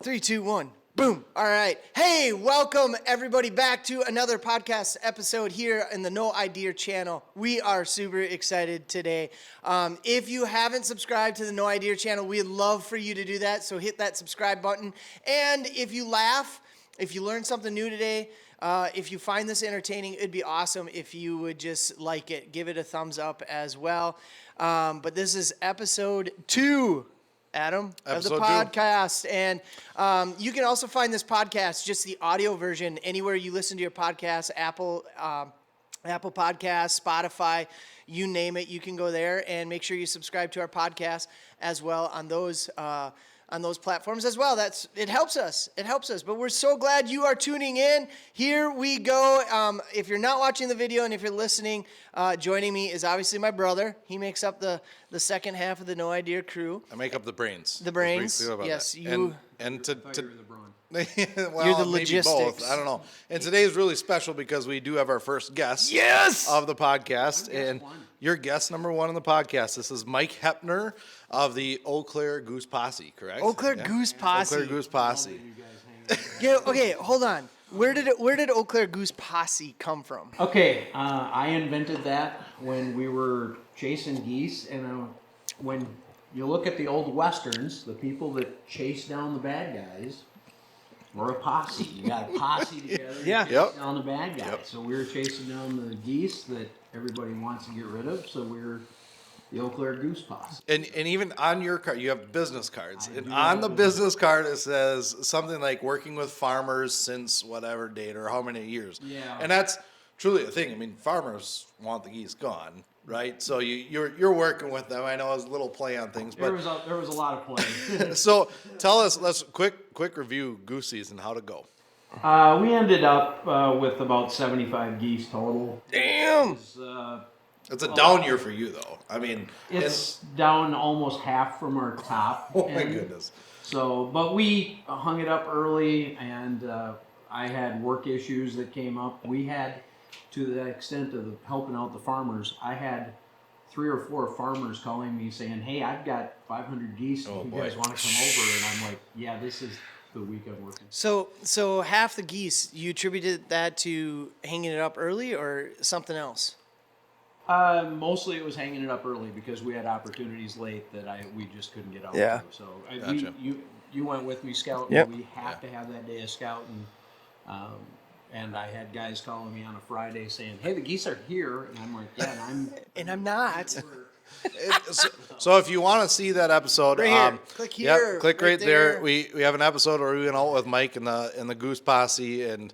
3, 2, 1. Boom. All right. Hey, welcome everybody back to another podcast episode here in the No Idea channel. We are super excited today. If you haven't subscribed to the No Idea channel, we'd love for you to do that. So hit that subscribe button. And if you laugh, if you learn something new today, if you find this entertaining, it'd be awesome if you would just like it. Give it a thumbs up as well. But this is episode 2. Adam, Episode of the podcast. 2. And you can also find this podcast, just the audio version, anywhere you listen to your podcast, Apple Podcasts, Spotify, you name it. You can go there and make sure you subscribe to our podcast as well on those platforms as well. It helps us. It helps us. But we're so glad you are tuning in. Here we go. If you're not watching the video and if you're listening, joining me is obviously my brother. He makes up the second half of the No Idea crew. I make up the brains. The brains. Yes, that. you. And to you're the brawn. well, you're the maybe logistics. both. I don't know. And today is really special because we do have our first guest. Yes! Of the podcast, and one. you're guest number 1 on the podcast. This is Mike Hoepner of the Eau Claire Goose Posse, correct? Eau Claire Goose Posse. Eau Claire Goose Posse. You guys hang out. Yeah, okay, hold on. Where did Eau Claire Goose Posse come from? Okay, I invented that when we were chasing geese, and when you look at the old westerns, the people that chase down the bad guys were a posse. You got a posse together to Yeah. chase Yep. down the bad guys. Yep. So we were chasing down the geese that everybody wants to get rid of. So we're the Eau Claire Goose Posse. And even on your card, you have business cards. I And do on have the a business card, it says something like working with farmers since whatever date or how many years. Yeah. And that's truly a thing. I mean, farmers want the geese gone, right? So you're working with them. I know it's a little play on things, There but was a lot of play. so tell us, let's quick review goose season, how to go. We ended up with about 75 geese total. Damn! It's a down year for you, though. I mean, It's down almost half from our top. oh my end. goodness. So, but we hung it up early, and I had work issues that came up. We had, to the extent of helping out the farmers, I had 3 or 4 farmers calling me saying, "Hey, I've got 500 geese. Oh, you boy. guys want to come over?" And I'm like, "Yeah, this is the week I'm working." So half the geese, you attributed that to hanging it up early or something else? Mostly it was hanging it up early because we had opportunities late that we just couldn't get out Yeah. to. So Gotcha. you went with me scouting. Yep. We have to have that day of scouting. And I had guys calling me on a Friday saying, "Hey, the geese are here," and I'm like, "Yeah, and And I'm not. So if you want to see that episode, Right here. Click here, Yep, click right right there. there. We have an episode where we went out with Mike and the Goose Posse, and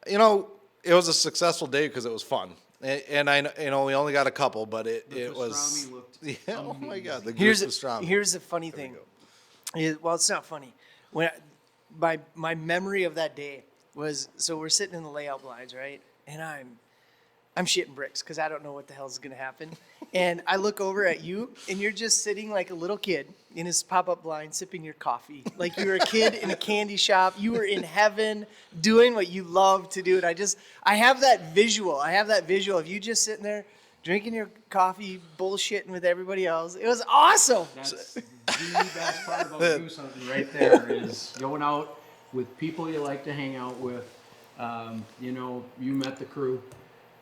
it was a successful day because it was fun. And I we only got a couple, but it was pastrami looked yeah. Oh my God, the Here's goose pastrami. the funny thing. Well, it's not funny. When my memory of that day was, so we're sitting in the layout blinds, right? And I'm shitting bricks because I don't know what the hell is going to happen. And I look over at you, and you're just sitting like a little kid in his pop-up blind, sipping your coffee. Like you were a kid in a candy shop. You were in heaven doing what you love to do. And I have that visual. Of you just sitting there drinking your coffee, bullshitting with everybody else. It was awesome. that's the best part about goose hunting right there is going out with people you like to hang out with. You met the crew.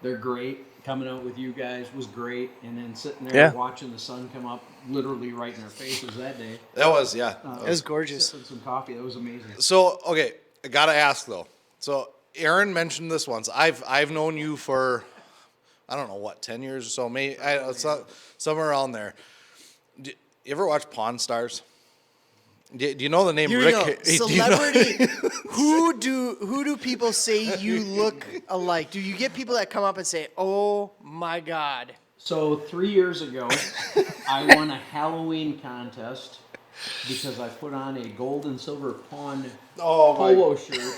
They're great. Coming out with you guys was great. And then sitting there watching the sun come up literally right in our faces that day. That was It was gorgeous. Sipping some coffee. That was amazing. So okay, I gotta ask though. So Aaron mentioned this once. I've known you for I don't know what 10 years or so, maybe somewhere around there. Do you ever watch Pawn Stars? Do you know the name Here we Rick? go. Do you know- Celebrity. Who do people say you look alike? Do you get people that come up and say, "Oh my God"? So 3 years ago, I won a Halloween contest because I put on a gold and silver pawn polo shirt,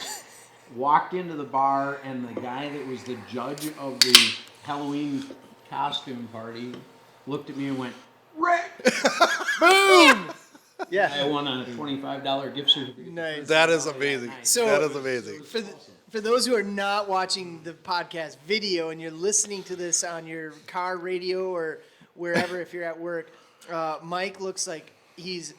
walked into the bar, and the guy that was the judge of the Halloween costume party looked at me and went, "Rick!" Boom. I Yeah. won a $25 gift certificate. Nice. That is amazing. So- that is amazing. For those who are not watching the podcast video and you're listening to this on your car radio or wherever, if you're at work, Mike looks like he's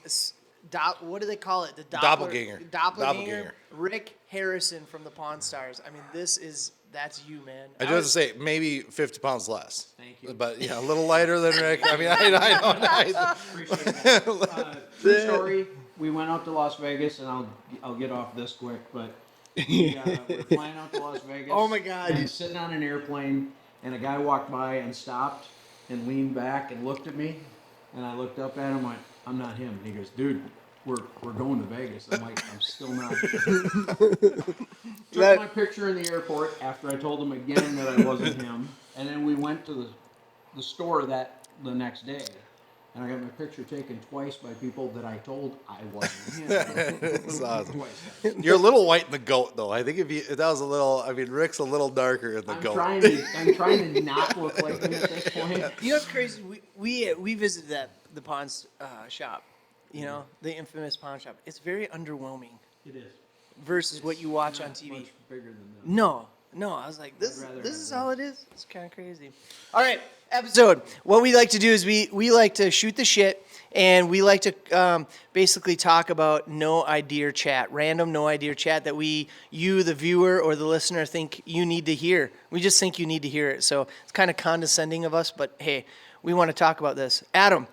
what do they call it? The Doppelganger. Doppelganger. Rick Harrison from the Pawn Stars. I mean, that's you, man. I just have to say, maybe 50 pounds less. Thank you. But yeah, a little lighter than Rick. I mean, I don't. Appreciate that. True story. We went out to Las Vegas, and I'll get off this quick, but we're flying out to Las Vegas. Oh my God! And sitting on an airplane, and a guy walked by and stopped and leaned back and looked at me, and I looked up at him, and went, "I'm not him." And he goes, "Dude, we're going to Vegas." I'm like, "I'm still not." Took my picture in the airport after I told him again that I wasn't him, and then we went to the store the next day. And I got my picture taken twice by people that I told I wasn't him. That's awesome. You're a little white in the goat, though. I think if that was a little, I mean, Rick's a little darker in the goat. I'm trying to not look like him at this point. You know what's crazy? We visited the pawn shop. You know, the infamous pawn shop. It's very underwhelming It is. versus what you watch on Not TV. much bigger than them. No, I was like, this rather is have all it is. It's kind of crazy. All right, episode. What we like to do is we like to shoot the shit, and we like to basically talk about no idea chat, random no idea chat that you, the viewer or the listener, think you need to hear. We just think you need to hear it. So it's kind of condescending of us, but hey, we want to talk about this. Adam,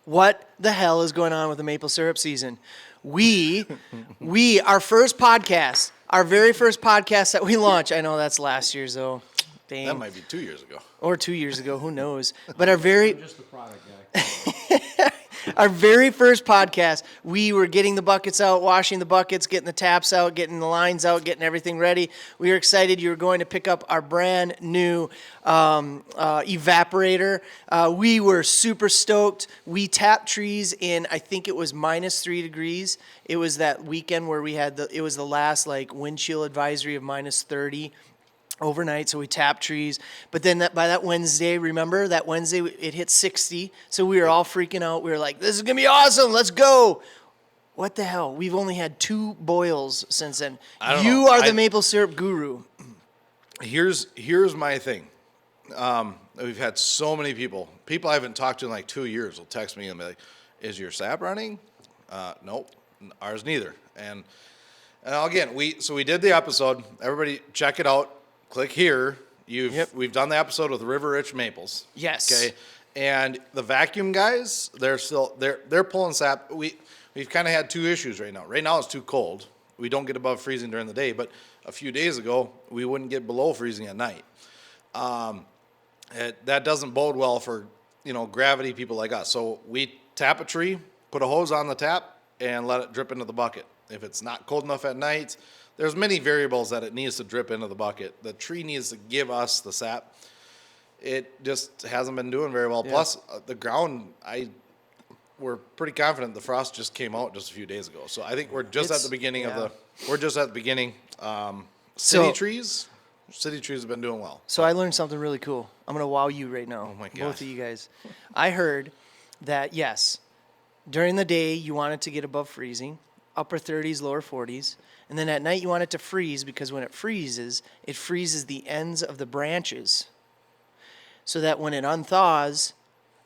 what the hell is going on with the maple syrup season? Our first podcast, our very first podcast that we launched. I know that's last year's though. Dang. That might be 2 years ago. Or 2 years ago, who knows? But our very I'm just the product guy. our very first podcast, we were getting the buckets out, washing the buckets, getting the taps out, getting the lines out, getting everything ready. We were excited you were going to pick up our brand new evaporator. We were super stoked. We tapped trees in, I think it was -3 degrees. It was that weekend where we had it was the last like wind chill advisory of -30. Overnight, so we tapped trees. But then by that Wednesday, remember that Wednesday it hit 60, so we were all freaking out. We were like, "This is gonna be awesome! Let's go!" What the hell? We've only had 2 boils since then. You are the maple syrup guru. Here's my thing. We've had so many people I haven't talked to in like 2 years will text me and be like, "Is your sap running?" Nope, ours neither. And again, we did the episode. Everybody check it out. Click here. We've done the episode with River Rich Maples. Yes. Okay. And the vacuum guys, they're pulling sap. We've kind of had 2 issues right now. Right now it's too cold. We don't get above freezing during the day, but a few days ago we wouldn't get below freezing at night. That doesn't bode well for gravity people like us. So we tap a tree, put a hose on the tap, and let it drip into the bucket. If it's not cold enough at night, there's many variables that it needs to drip into the bucket. The tree needs to give us the sap. It just hasn't been doing very well. Yeah. Plus, the ground, we're pretty confident the frost just came out just a few days ago. So I think we're just at the beginning City trees have been doing well. So I learned something really cool. I'm going to wow you right now. Oh my gosh. Both of you guys. I heard that, yes, during the day you want it to get above freezing, upper 30s, lower 40s. And then at night you want it to freeze because when it freezes the ends of the branches so that when it unthaws,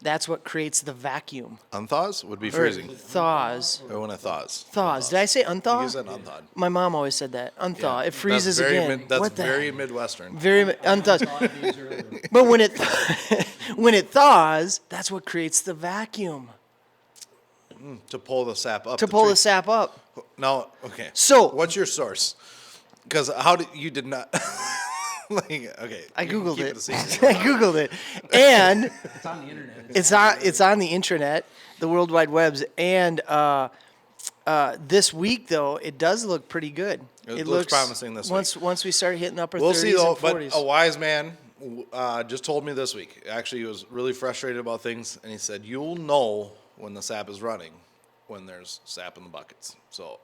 that's what creates the vacuum. Unthaws would be freezing. Thaws. Or when it thaws. Thaws. Did I say unthaw? You said unthawed. My mom always said that. Unthaw. Yeah. It freezes that's again. That's very Midwestern. Very unthaws. But when it thaws, that's what creates the vacuum. To pull the sap up. To pull the sap up. No, okay. So what's your source? Because you did not okay. I googled it. I googled it, and It's on the internet. It's on the intranet, the World Wide Webs, and this week though it does look pretty good. It looks promising this week. Once we start hitting upper 30s we'll see though. and 40s. But a wise man just told me this week. Actually, he was really frustrated about things, and he said, "You'll know when the sap is running when there's sap in the buckets." So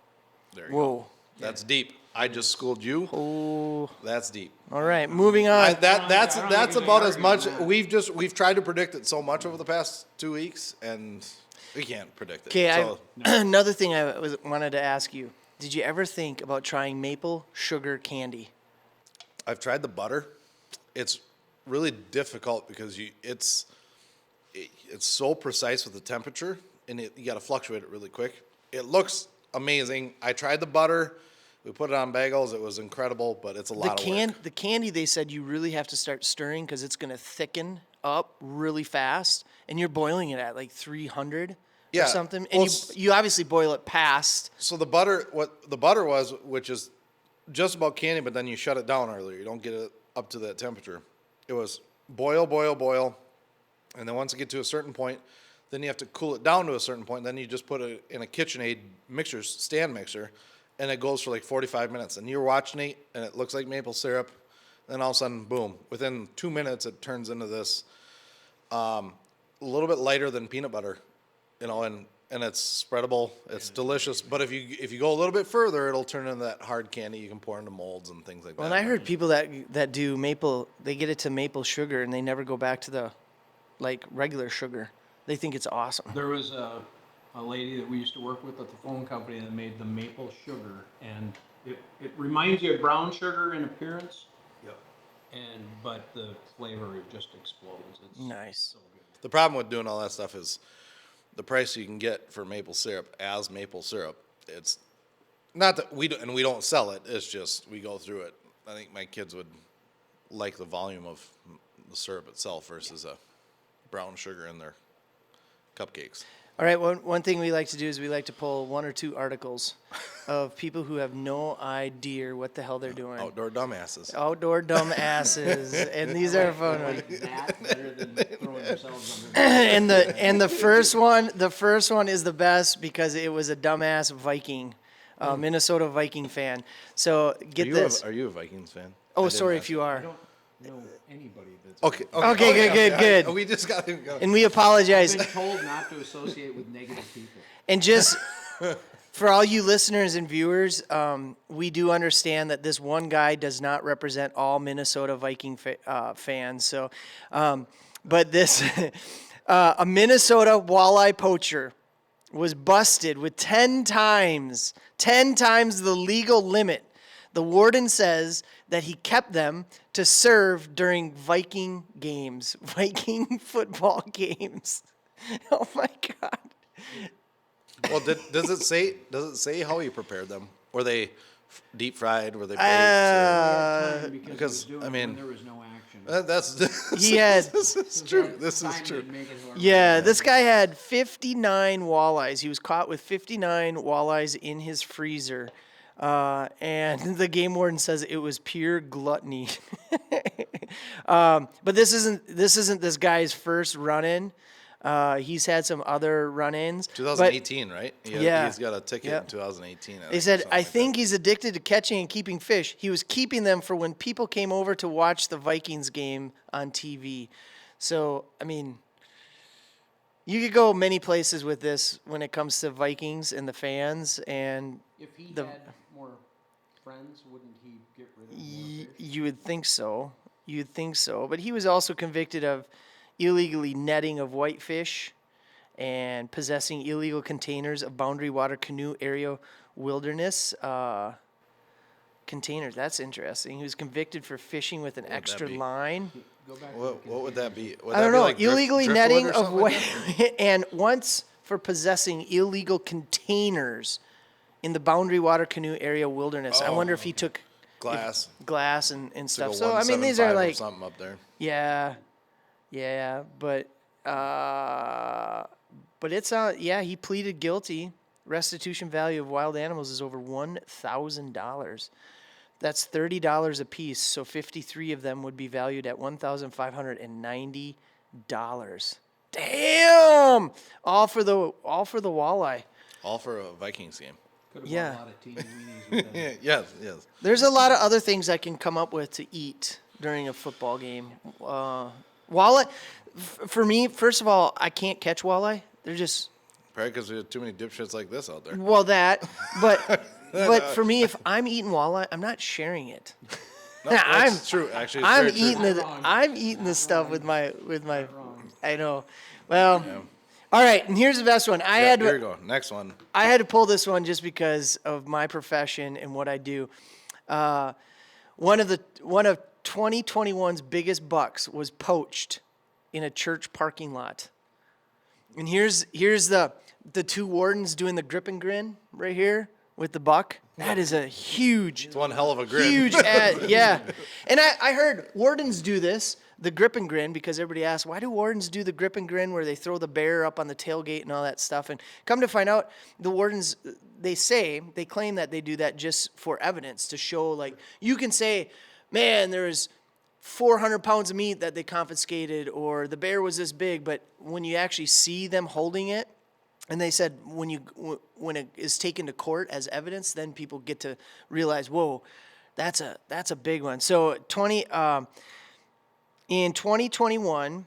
there you go. That's deep. I just schooled you. Oh, that's deep. All right, moving on. That's about as much. We've tried to predict it so much over the past 2 weeks, and we can't predict it. Okay, another thing I wanted to ask you: did you ever think about trying maple sugar candy? I've tried the butter. It's really difficult because it's so precise with the temperature, and you got to fluctuate it really quick. It looks amazing. I tried the butter. We put it on bagels. It was incredible, but it's a lot of work. The candy, they said you really have to start stirring because it's going to thicken up really fast, and you're boiling it at like 300 Yeah. or something. And you obviously boil it past. So the butter, what the butter was, which is just about candy, but then you shut it down earlier. You don't get it up to that temperature. It was boil, boil, boil, and then once it get to a certain point, then you have to cool it down to a certain point. Then you just put it in a KitchenAid mixer, stand mixer, and it goes for like 45 minutes. And you're watching it, and it looks like maple syrup. Then all of a sudden, boom! Within 2 minutes, it turns into this a little bit lighter than peanut butter, and it's spreadable. It's delicious. But if you go a little bit further, it'll turn into that hard candy you can pour into molds and things like that. Well, and I heard people that do maple, they get it to maple sugar and they never go back to the like regular sugar. They think it's awesome. There was a lady that we used to work with at the phone company that made the maple sugar, and it reminds you of brown sugar in appearance. Yep. But the flavor just explodes. It's Nice. so good. The problem with doing all that stuff is the price you can get for maple syrup as maple syrup. It's not that we don't sell it. It's just we go through it. I think my kids would like the volume of the syrup itself versus a brown sugar in their cupcakes. All right, one thing we like to do is we like to pull 1 or 2 articles of people who have no idea what the hell they're doing. Outdoor dumbasses. Outdoor dumb asses, and these are fun ones. Like that better than throwing themselves under. And the first one is the best because it was a dumbass Viking, Minnesota Viking fan. So get this. Are you a Vikings fan? Oh, sorry if you I are. don't know anybody that's. Okay. Okay, good. We just got him going. And we apologize. I've been told not to associate with negative people. And just for all you listeners and viewers, we do understand that this one guy does not represent all Minnesota Viking fans. So, but this, a Minnesota walleye poacher was busted with 10 times the legal limit. The warden says that he kept them to serve during Viking games, Viking football games. Oh my God. Well, does it say how he prepared them? Were they deep fried? Were they baked? Because, I mean, there was no action. He had. This is true. This is true. Yeah, this guy had 59 walleyes. He was caught with 59 walleyes in his freezer. And the game warden says it was pure gluttony. But this isn't this guy's first run-in. He's had some other run-ins. 2018, right? Yeah. He's got a ticket in 2018. They said, something I like think that. he's addicted to catching and keeping fish. He was keeping them for when people came over to watch the Vikings game on TV. So, I mean, you could go many places with this when it comes to Vikings and the fans. And If he the- had more friends, wouldn't he get rid of more fish? you would think so. You'd think so. But he was also convicted of illegally netting of whitefish and possessing illegal containers of boundary water canoe area wilderness containers. That's interesting. He was convicted for fishing with an would that extra be? line. Go back. What would that be? Would I that don't be know. like Illegally driftwood netting or of something like that? and once for possessing illegal containers in the boundary water canoe area wilderness. I wonder if he took Glass. glass and Took stuff. a So I mean, these are 175 or like something up there. yeah, but it's he pleaded guilty. Restitution value of wild animals is over $1,000. That's $30 a piece, so 53 of them would be valued at $1,590. Damn! All for the walleye. All for a Vikings game. Could have Yeah. bought a lot of teeny weenies with that. Yes. There's a lot of other things I can come up with to eat during a football game. Walleye, for me, first of all, I can't catch walleye. They're just Probably because there's too many dipshits like this out there. but for me, if I'm eating walleye, I'm not sharing it. No, that's true. Actually, it's I'm very true. eating I'm eating this stuff with my. I know. Well, all right. And here's the best one. Here we go. Next one. I had to pull this one just because of my profession and what I do. One of 2021's biggest bucks was poached in a church parking lot. And here's the the two wardens doing the grip and grin right here with the buck. That is a huge, It's one hell of a grin. huge ad. Yeah. And I heard wardens do this, the grip and grin, because everybody asks, why do wardens do the grip and grin where they throw the bear up on the tailgate and all that stuff? And come to find out, the wardens, they claim that they do that just for evidence to show, like, you can say, man, there's 400 pounds of meat that they confiscated, or the bear was this big, but when you actually see them holding it, and they said when it is taken to court as evidence, then people get to realize, whoa, that's a big one. So in 2021,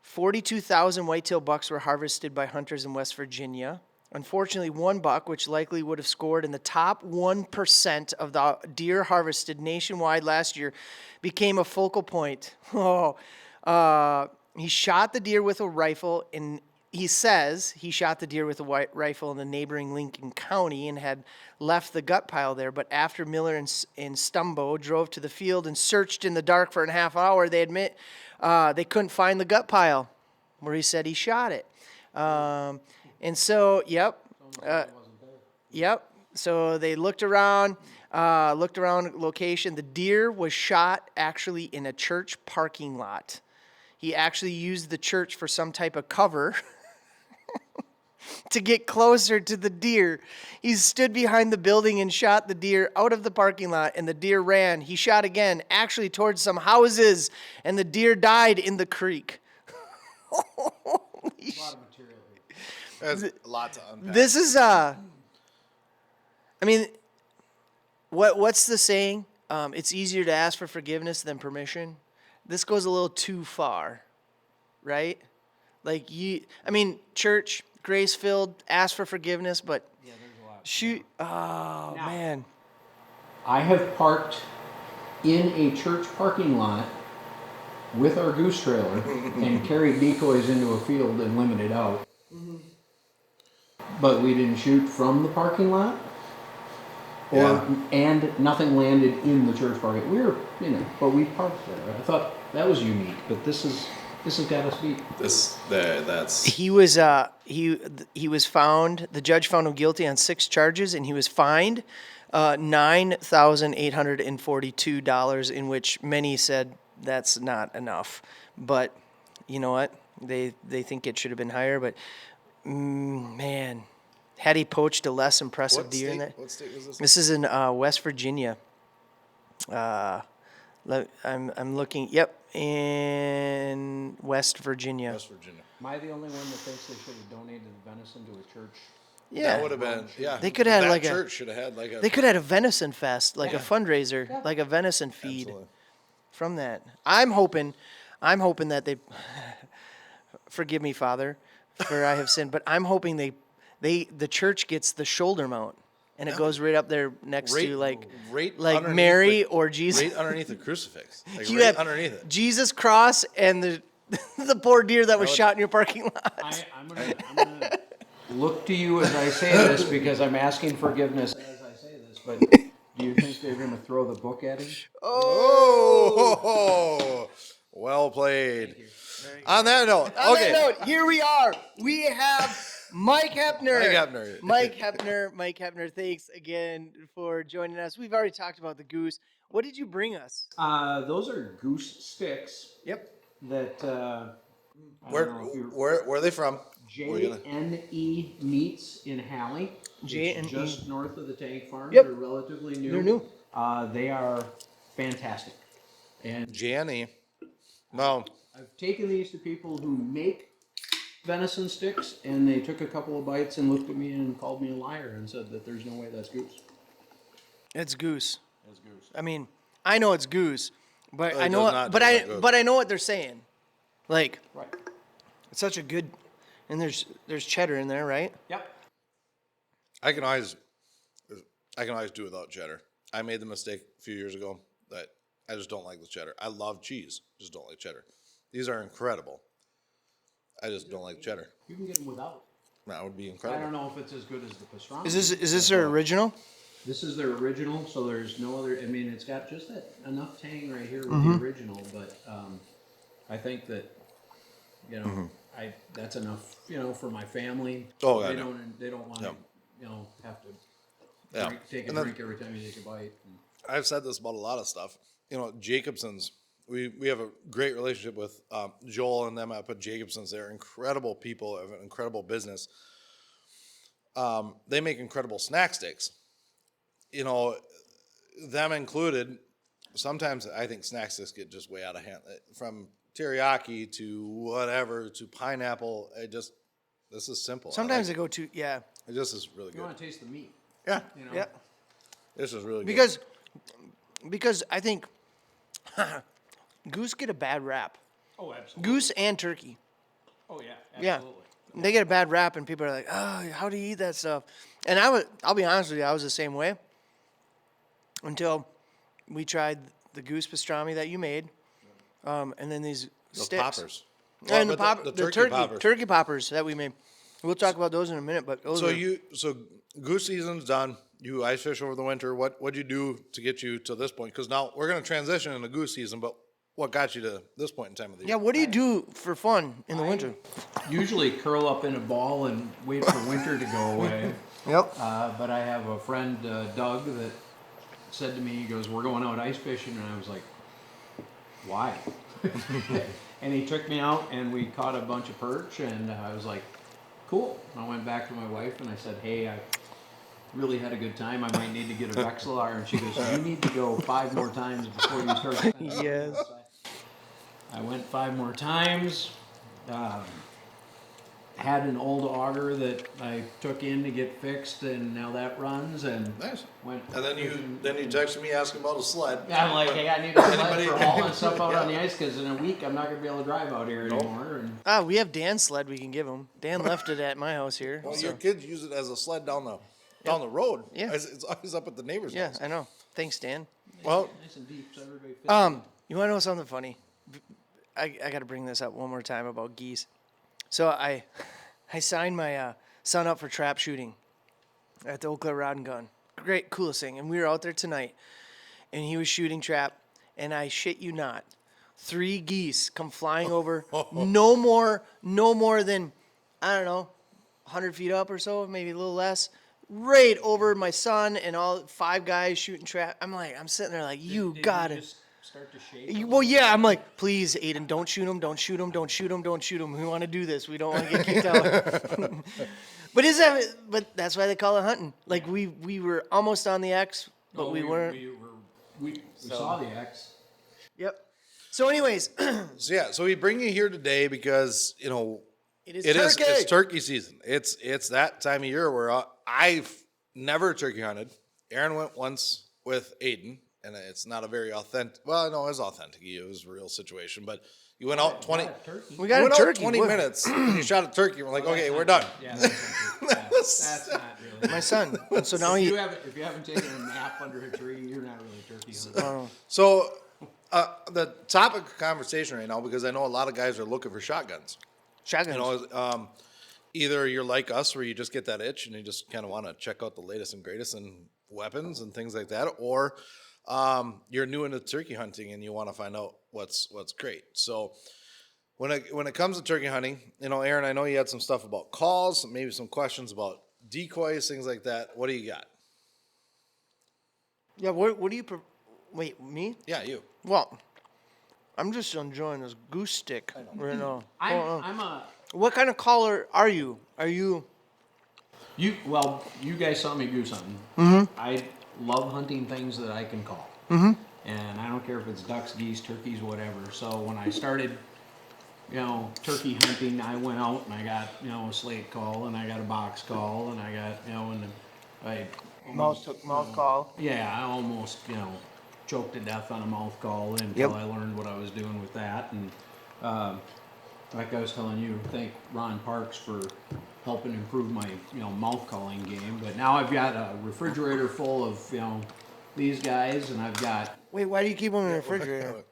42,000 whitetail bucks were harvested by hunters in West Virginia. Unfortunately, one buck, which likely would have scored in the top 1% of the deer harvested nationwide last year, became a focal point. He shot the deer with a rifle, and he says he shot the deer with a rifle in the neighboring Lincoln County and had left the gut pile there. But after Miller and Stumbo drove to the field and searched in the dark for a half hour, they admit they couldn't find the gut pile where he said he shot it. And so, yep. So they looked around location. The deer was shot actually in a church parking lot. He actually used the church for some type of cover to get closer to the deer. He stood behind the building and shot the deer out of the parking lot, and the deer ran. He shot again, actually towards some houses, and the deer died in the creek. That's a lot to unpack. This is what's the saying? It's easier to ask for forgiveness than permission. This goes a little too far, right? Like church, grace-filled, ask for forgiveness, but Yeah, there's a lot. shoot, man. I have parked in a church parking lot with our goose trailer and carried decoys into a field and limited out. But we didn't shoot from the parking lot, and nothing landed in the church parking. We were, but we parked there. I thought that was unique, but this has got us beat. That's He was found. The judge found him guilty on 6 charges, and he was fined $9,842. In which many said that's not enough. But you know what? They think it should have been higher. But man, had he poached a less impressive deer in that? What state was this? This is in West Virginia. I'm looking. Yep, in West Virginia. West Virginia. Am I the only one that thinks they should have donated the venison to a church? Yeah, That would have been, They could have that had church should have had like a. They could have had a venison fest, like a Yeah. fundraiser, Yeah. like a venison feed Absolutely. from that. I'm hoping that they forgive me, Father, for I have sinned. But I'm hoping the church gets the shoulder mount, and it goes right up there next to like underneath Mary the- or Jesus. right underneath the crucifix. Like You right have underneath it. Jesus cross and the the poor deer that was shot in your parking lot. I'm gonna look to you as I say this because I'm asking forgiveness as I say this. But do you think they're gonna throw the book at him? Oh, well played. On that note, On okay. that note, here we are. We have Mike Hoepner. Mike Hoepner. Mike Hoepner, thanks again for joining us. We've already talked about the goose. What did you bring us? Those are goose sticks Yep. that Where are they from? J&E Meats in Halley. J&E. It's just north of the tank farm. Yep. They're relatively new. They're new. They are fantastic. And Janny. No. I've taken these to people who make venison sticks, and they took a couple of bites and looked at me and called me a liar and said that there's no way that's goose. It's goose. That's goose. I mean, I know it's goose, but It I know does not but taste I like goose. but I know what they're saying. Like, Right. it's such a good, and there's cheddar in there, right? Yep. I can always do without cheddar. I made the mistake a few years ago that I just don't like the cheddar. I love cheese, just don't like cheddar. These are incredible. I just don't like cheddar. You can get them without. That would be I incredible. don't know if it's as good as the pastrami. Is this their original? This is their original, so there's no other. I mean, it's got just that enough tang right here with Mm-hmm. the original, but I think that that's enough, for my family. Oh, they yeah, they don't want to, have to Yeah. take a And then- drink every time you take a bite. I've said this about a lot of stuff. Jacobson's, we have a great relationship with Joel and them up at Jacobson's. They're incredible people, have an incredible business. They make incredible snack steaks. Them included, sometimes I think snack sticks get just way out of hand. From teriyaki to whatever to pineapple, this is simple. Sometimes they go too, yeah. It just is really You good. want to taste the meat, Yeah, Yeah. this is really good. Because I think goose get a bad rap. Oh, absolutely. Goose and turkey. Oh, yeah, Yeah. absolutely. They get a bad rap, and people are like, "Oh, how do you eat that stuff?" And I'll be honest with you, I was the same way until we tried the goose pastrami that you made, and then these Those sticks. poppers. And Well, the but the turkey poppers that we made. We'll talk about those in a minute, but those So goose season's done. You ice fish over the winter. What'd you do to get you to this point? Because now we're going to transition into goose season, but what got you to this point in time of the year? yeah. What do you do for fun in the winter? Usually curl up in a ball and wait for winter to go away. Yep. But I have a friend, Doug, that said to me, he goes, "We're going out ice fishing," and I was like, "Why?" And he took me out, and we caught a bunch of perch, and I was like, "Cool." I went back to my wife, and I said, "Hey, I really had a good time. I might need to get a Vexilar," and she goes, "You need to go 5 more times before you start." spending money." Yes. So I went 5 more times. Had an old auger that I took in to get fixed, and now that runs. And Nice. went. And then you texted me asking about a sled. I'm like, hey, I need a sled Anybody- for hauling stuff out Yeah. on the ice because in a week I'm not gonna be able to drive out here anymore. And We have Dan's sled we can give him. Dan left it at my house here. Well, so- your kids use it as a sled down the road. Yeah. It's always up at the neighbor's Yeah, house. I know. Thanks, Dan. Well, nice and deep, so everybody fits. You want to know something funny? I got to bring this up one more time about geese. So I signed my son up for trap shooting at the Eau Claire Rod and Gun. Great, coolest thing. And we were out there tonight, and he was shooting trap, and I shit you not, 3 geese come flying over, no more than, I don't know, 100 feet up or so, maybe a little less, right over my son and all 5 guys shooting trap. I'm sitting there like, you Did got you it. just start to shake. Well, yeah, I'm like, please, Aiden, don't shoot him, don't shoot him, don't shoot him, don't shoot him. We want to do this. We don't want to get kicked out. But that's why they call it hunting. Like we were almost on the X, but No, we weren't. We saw the X. Yep. So, anyways, so we bring you here today because it's turkey season. It's that time of year where I've never turkey hunted. Aaron went once with Aiden, and it's not a very authentic. Well, no, it was authentic. It was a real situation, but you went out 20. we You got a went out turkey. 20 minutes. And you shot a turkey. We're like, okay, we're done. Yeah, that's not really. My son. And so now if he. you haven't taken a nap under a tree, you're not really turkey hunting. So the topic of conversation right now, because I know a lot of guys are looking for shotguns. Shotguns. Either you're like us, where you just get that itch and you just kind of want to check out the latest and greatest in weapons and things like that, or you're new into turkey hunting and you want to find out what's great. So when it comes to turkey hunting, Aaron, I know you had some stuff about calls, maybe some questions about decoys, things like that. What do you got? Yeah. What do you? Wait, me? Yeah, you. Well, I'm just enjoying this goose stick right now. I'm a. What kind of caller are you? Are you? You guys saw me goose hunting. Mm-hmm. I love hunting things that I can call. Mm-hmm. And I don't care if it's ducks, geese, turkeys, whatever. So when I started, turkey hunting, I went out and I got, a slate call and I got a box call and I got, and I Mouth call. Yeah, I almost, choked to death on a mouth call until I learned what I was doing with that. And like I was telling you, thank Ron Parks for helping improve my, mouth calling game. But now I've got a refrigerator full of, these guys, and I've got. Wait, why do you keep them in the refrigerator?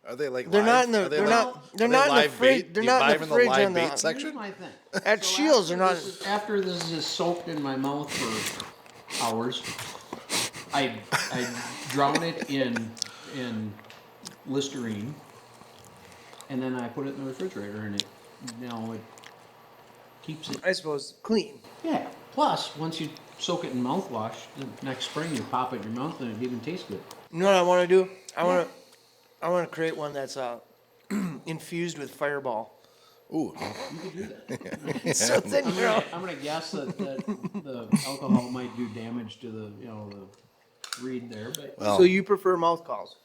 Are they like They're not live? in the. Are they They're like- not. They're are they not in the live fridge. bait? They're Do you not buy in the them fridge live on bait the. section? Here's my thing. At Shields, they're not. After this is soaked in my mouth for hours, I drown it in Listerine, and then I put it in the refrigerator, and it keeps it. I suppose clean. Yeah. Plus, once you soak it in mouthwash, the next spring you pop it in your mouth and it even tastes good. You know what I want to do? I want to create one that's infused with Fireball. Ooh. You could do that. So then you're all- I'm gonna guess that the alcohol might do damage to the reed there, but Well, So you prefer mouth calls?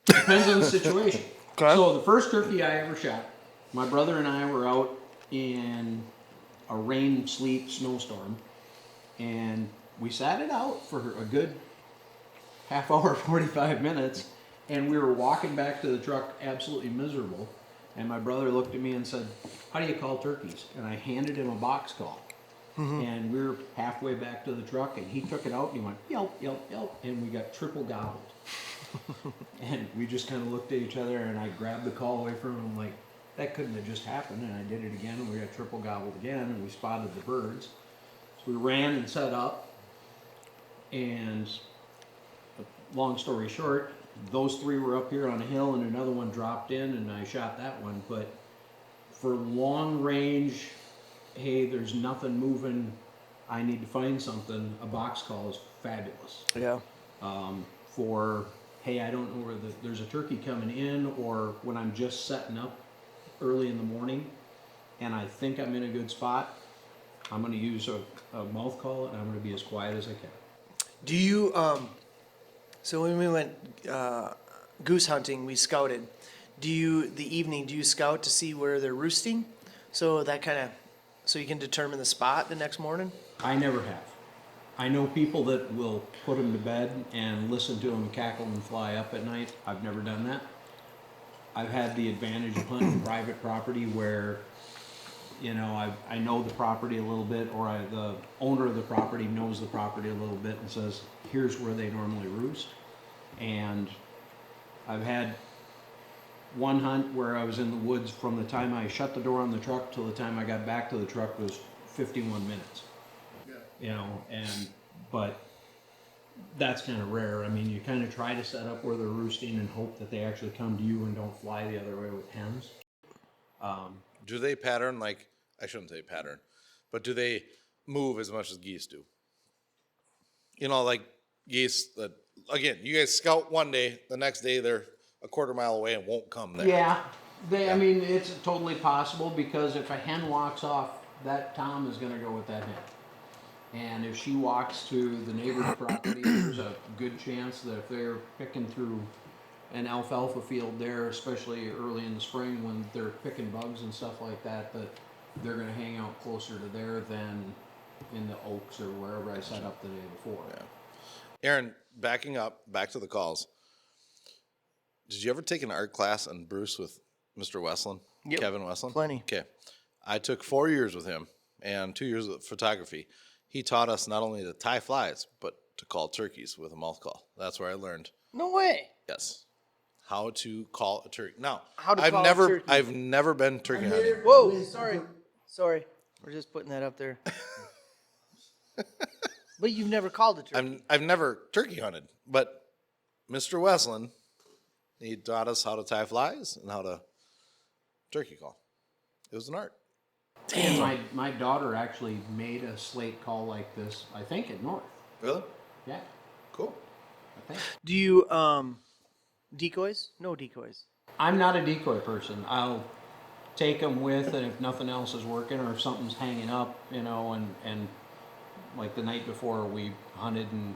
depends on the situation. Okay. So the first turkey I ever shot, my brother and I were out in a rain, sleet, snowstorm, and we sat it out for a good half hour, 45 minutes, and we were walking back to the truck absolutely miserable. And my brother looked at me and said, "How do you call turkeys?" And I handed him a box call. And we were halfway back to the truck, and he took it out and he went, "Yelp, yelp, yelp," and we got triple gobbled. And we just kind of looked at each other, and I grabbed the call away from him like, that couldn't have just happened. And I did it again, and we got triple gobbled again, and we spotted the birds. So we ran and set up, and long story short, those three were up here on a hill, and another one dropped in, and I shot that one. But for long range, hey, there's nothing moving, I need to find something, a box call is fabulous. Yeah. For, hey, I don't know where there's a turkey coming in, or when I'm just setting up early in the morning and I think I'm in a good spot, I'm going to use a mouth call, and I'm going to be as quiet as I can. Do you so when we went goose hunting, we scouted. Do you scout to see where they're roosting? So you can determine the spot the next morning? I never have. I know people that will put them to bed and listen to them cackle and fly up at night. I've never done that. I've had the advantage of hunting private property where, I know the property a little bit, or the owner of the property knows the property a little bit and says, here's where they normally roost. And I've had one hunt where I was in the woods from the time I shut the door on the truck till the time I got back to the truck was 51 minutes. But that's kind of rare. I mean, you kind of try to set up where they're roosting and hope that they actually come to you and don't fly the other way with hens. do they pattern I shouldn't say pattern, but do they move as much as geese do? Like geese that, again, you guys scout one day, the next day they're a quarter mile away and won't come there. Yeah, I mean, it's totally possible, because if a hen walks off, that tom is going to go with that hen. And if she walks to the neighbor's property, there's a good chance that if they're picking through an alfalfa field there, especially early in the spring when they're picking bugs and stuff like that, that they're going to hang out closer to there than in the oaks or wherever I set up the day before. Yeah. Aaron, backing up, back to the calls. Did you ever take an art class and Bruce with Mr. Westland? Yep. Kevin Westland? Plenty. Okay. I took 4 years with him and 2 years of photography. He taught us not only to tie flies, but to call turkeys with a mouth call. That's where I learned. No way. Yes. How to call a turkey. Now, How to I've call a never turkey. I've never been turkey hunting. Whoa, sorry. We're just putting that up there. But you've never called a turkey. I've never turkey hunted, but Mr. Westland, he taught us how to tie flies and how to turkey call. It was an art. And my daughter actually made a slate call like this, I think, at North. Really? Yeah, Cool. I think. Do you decoys? No decoys. I'm not a decoy person. I'll take them with, and if nothing else is working, or if something's hanging up, and like the night before we hunted and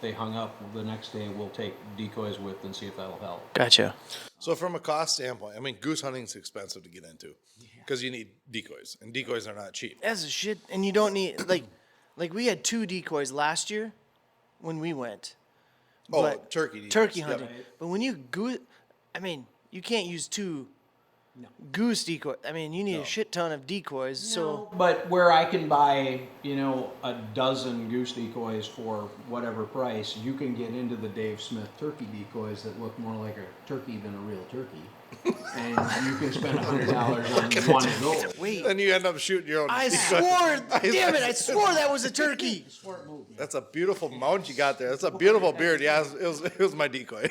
they hung up, the next day we'll take decoys with and see if that'll help. Gotcha. So from a cost standpoint, I mean, goose hunting's expensive to get into because you need decoys, and decoys are not cheap. That's a shit, and you don't need like we had 2 decoys last year when we went. Oh, But turkey decoys. turkey Yep. hunting. But when you you can't use 2 goose decoys. I mean, you need a shit ton of decoys. So But where I can buy, a dozen goose decoys for whatever price, you can get into the Dave Smith turkey decoys that look more like a turkey than a real turkey. And you can spend $100 on one of those. wait, Then you end up shooting your own I decoy. swore, damn it, I swore that was a turkey. Smart move, man. That's a beautiful mount you got there. That's a beautiful beard. Yeah, it was my decoy.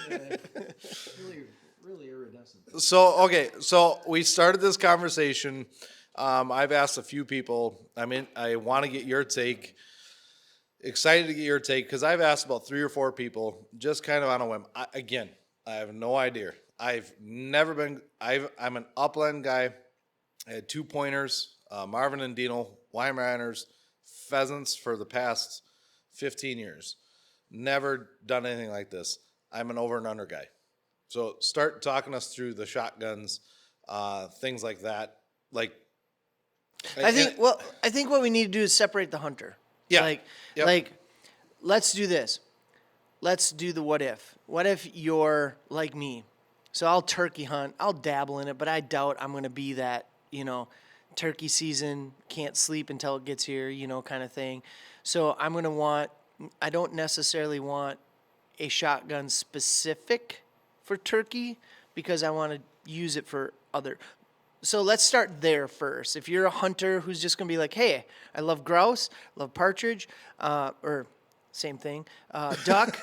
Really really iridescent. So we started this conversation. I've asked a few people. I want to get your take. Excited to get your take because I've asked about 3 or 4 people just kind of on a whim. I have no idea. I've never been. I'm an upland guy. I had 2 pointers, Marvin and Dino, Weimaraners, pheasants for the past 15 years. Never done anything like this. I'm an over and under guy. So start talking us through the shotguns, things like that. I think what we need to do is separate the hunter. Yeah. Let's do this. Let's do the what if. What if you're like me? So I'll turkey hunt. I'll dabble in it, but I doubt I'm going to be that, turkey season, can't sleep until it gets here, kind of thing. So I don't necessarily want a shotgun specific for turkey because I want to use it for other. So let's start there first. If you're a hunter who's just going to be like, hey, I love grouse, love partridge, or same thing, duck,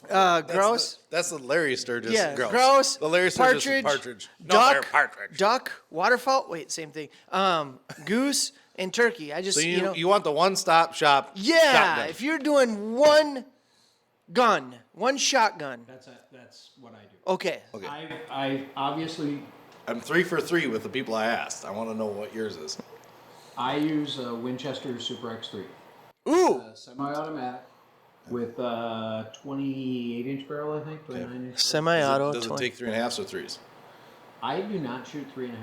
grouse. That's the Larry Sturgis grouse. Grouse, the Larry Sturgis partridge, No, duck, duck, waterfowl. Wait, same thing. Goose and turkey. So you want the one-stop shop. Yeah, shotgun. if you're doing one shotgun. That's what I do. Okay. I obviously. I'm 3 for 3 with the people I asked. I want to know what yours is. I use a Winchester Super X3. Ooh. Semi-automatic with 28-inch barrel, I think. 29-inch. Semi-auto. Does it take 3.5s or 3s? I do not shoot 3.5s.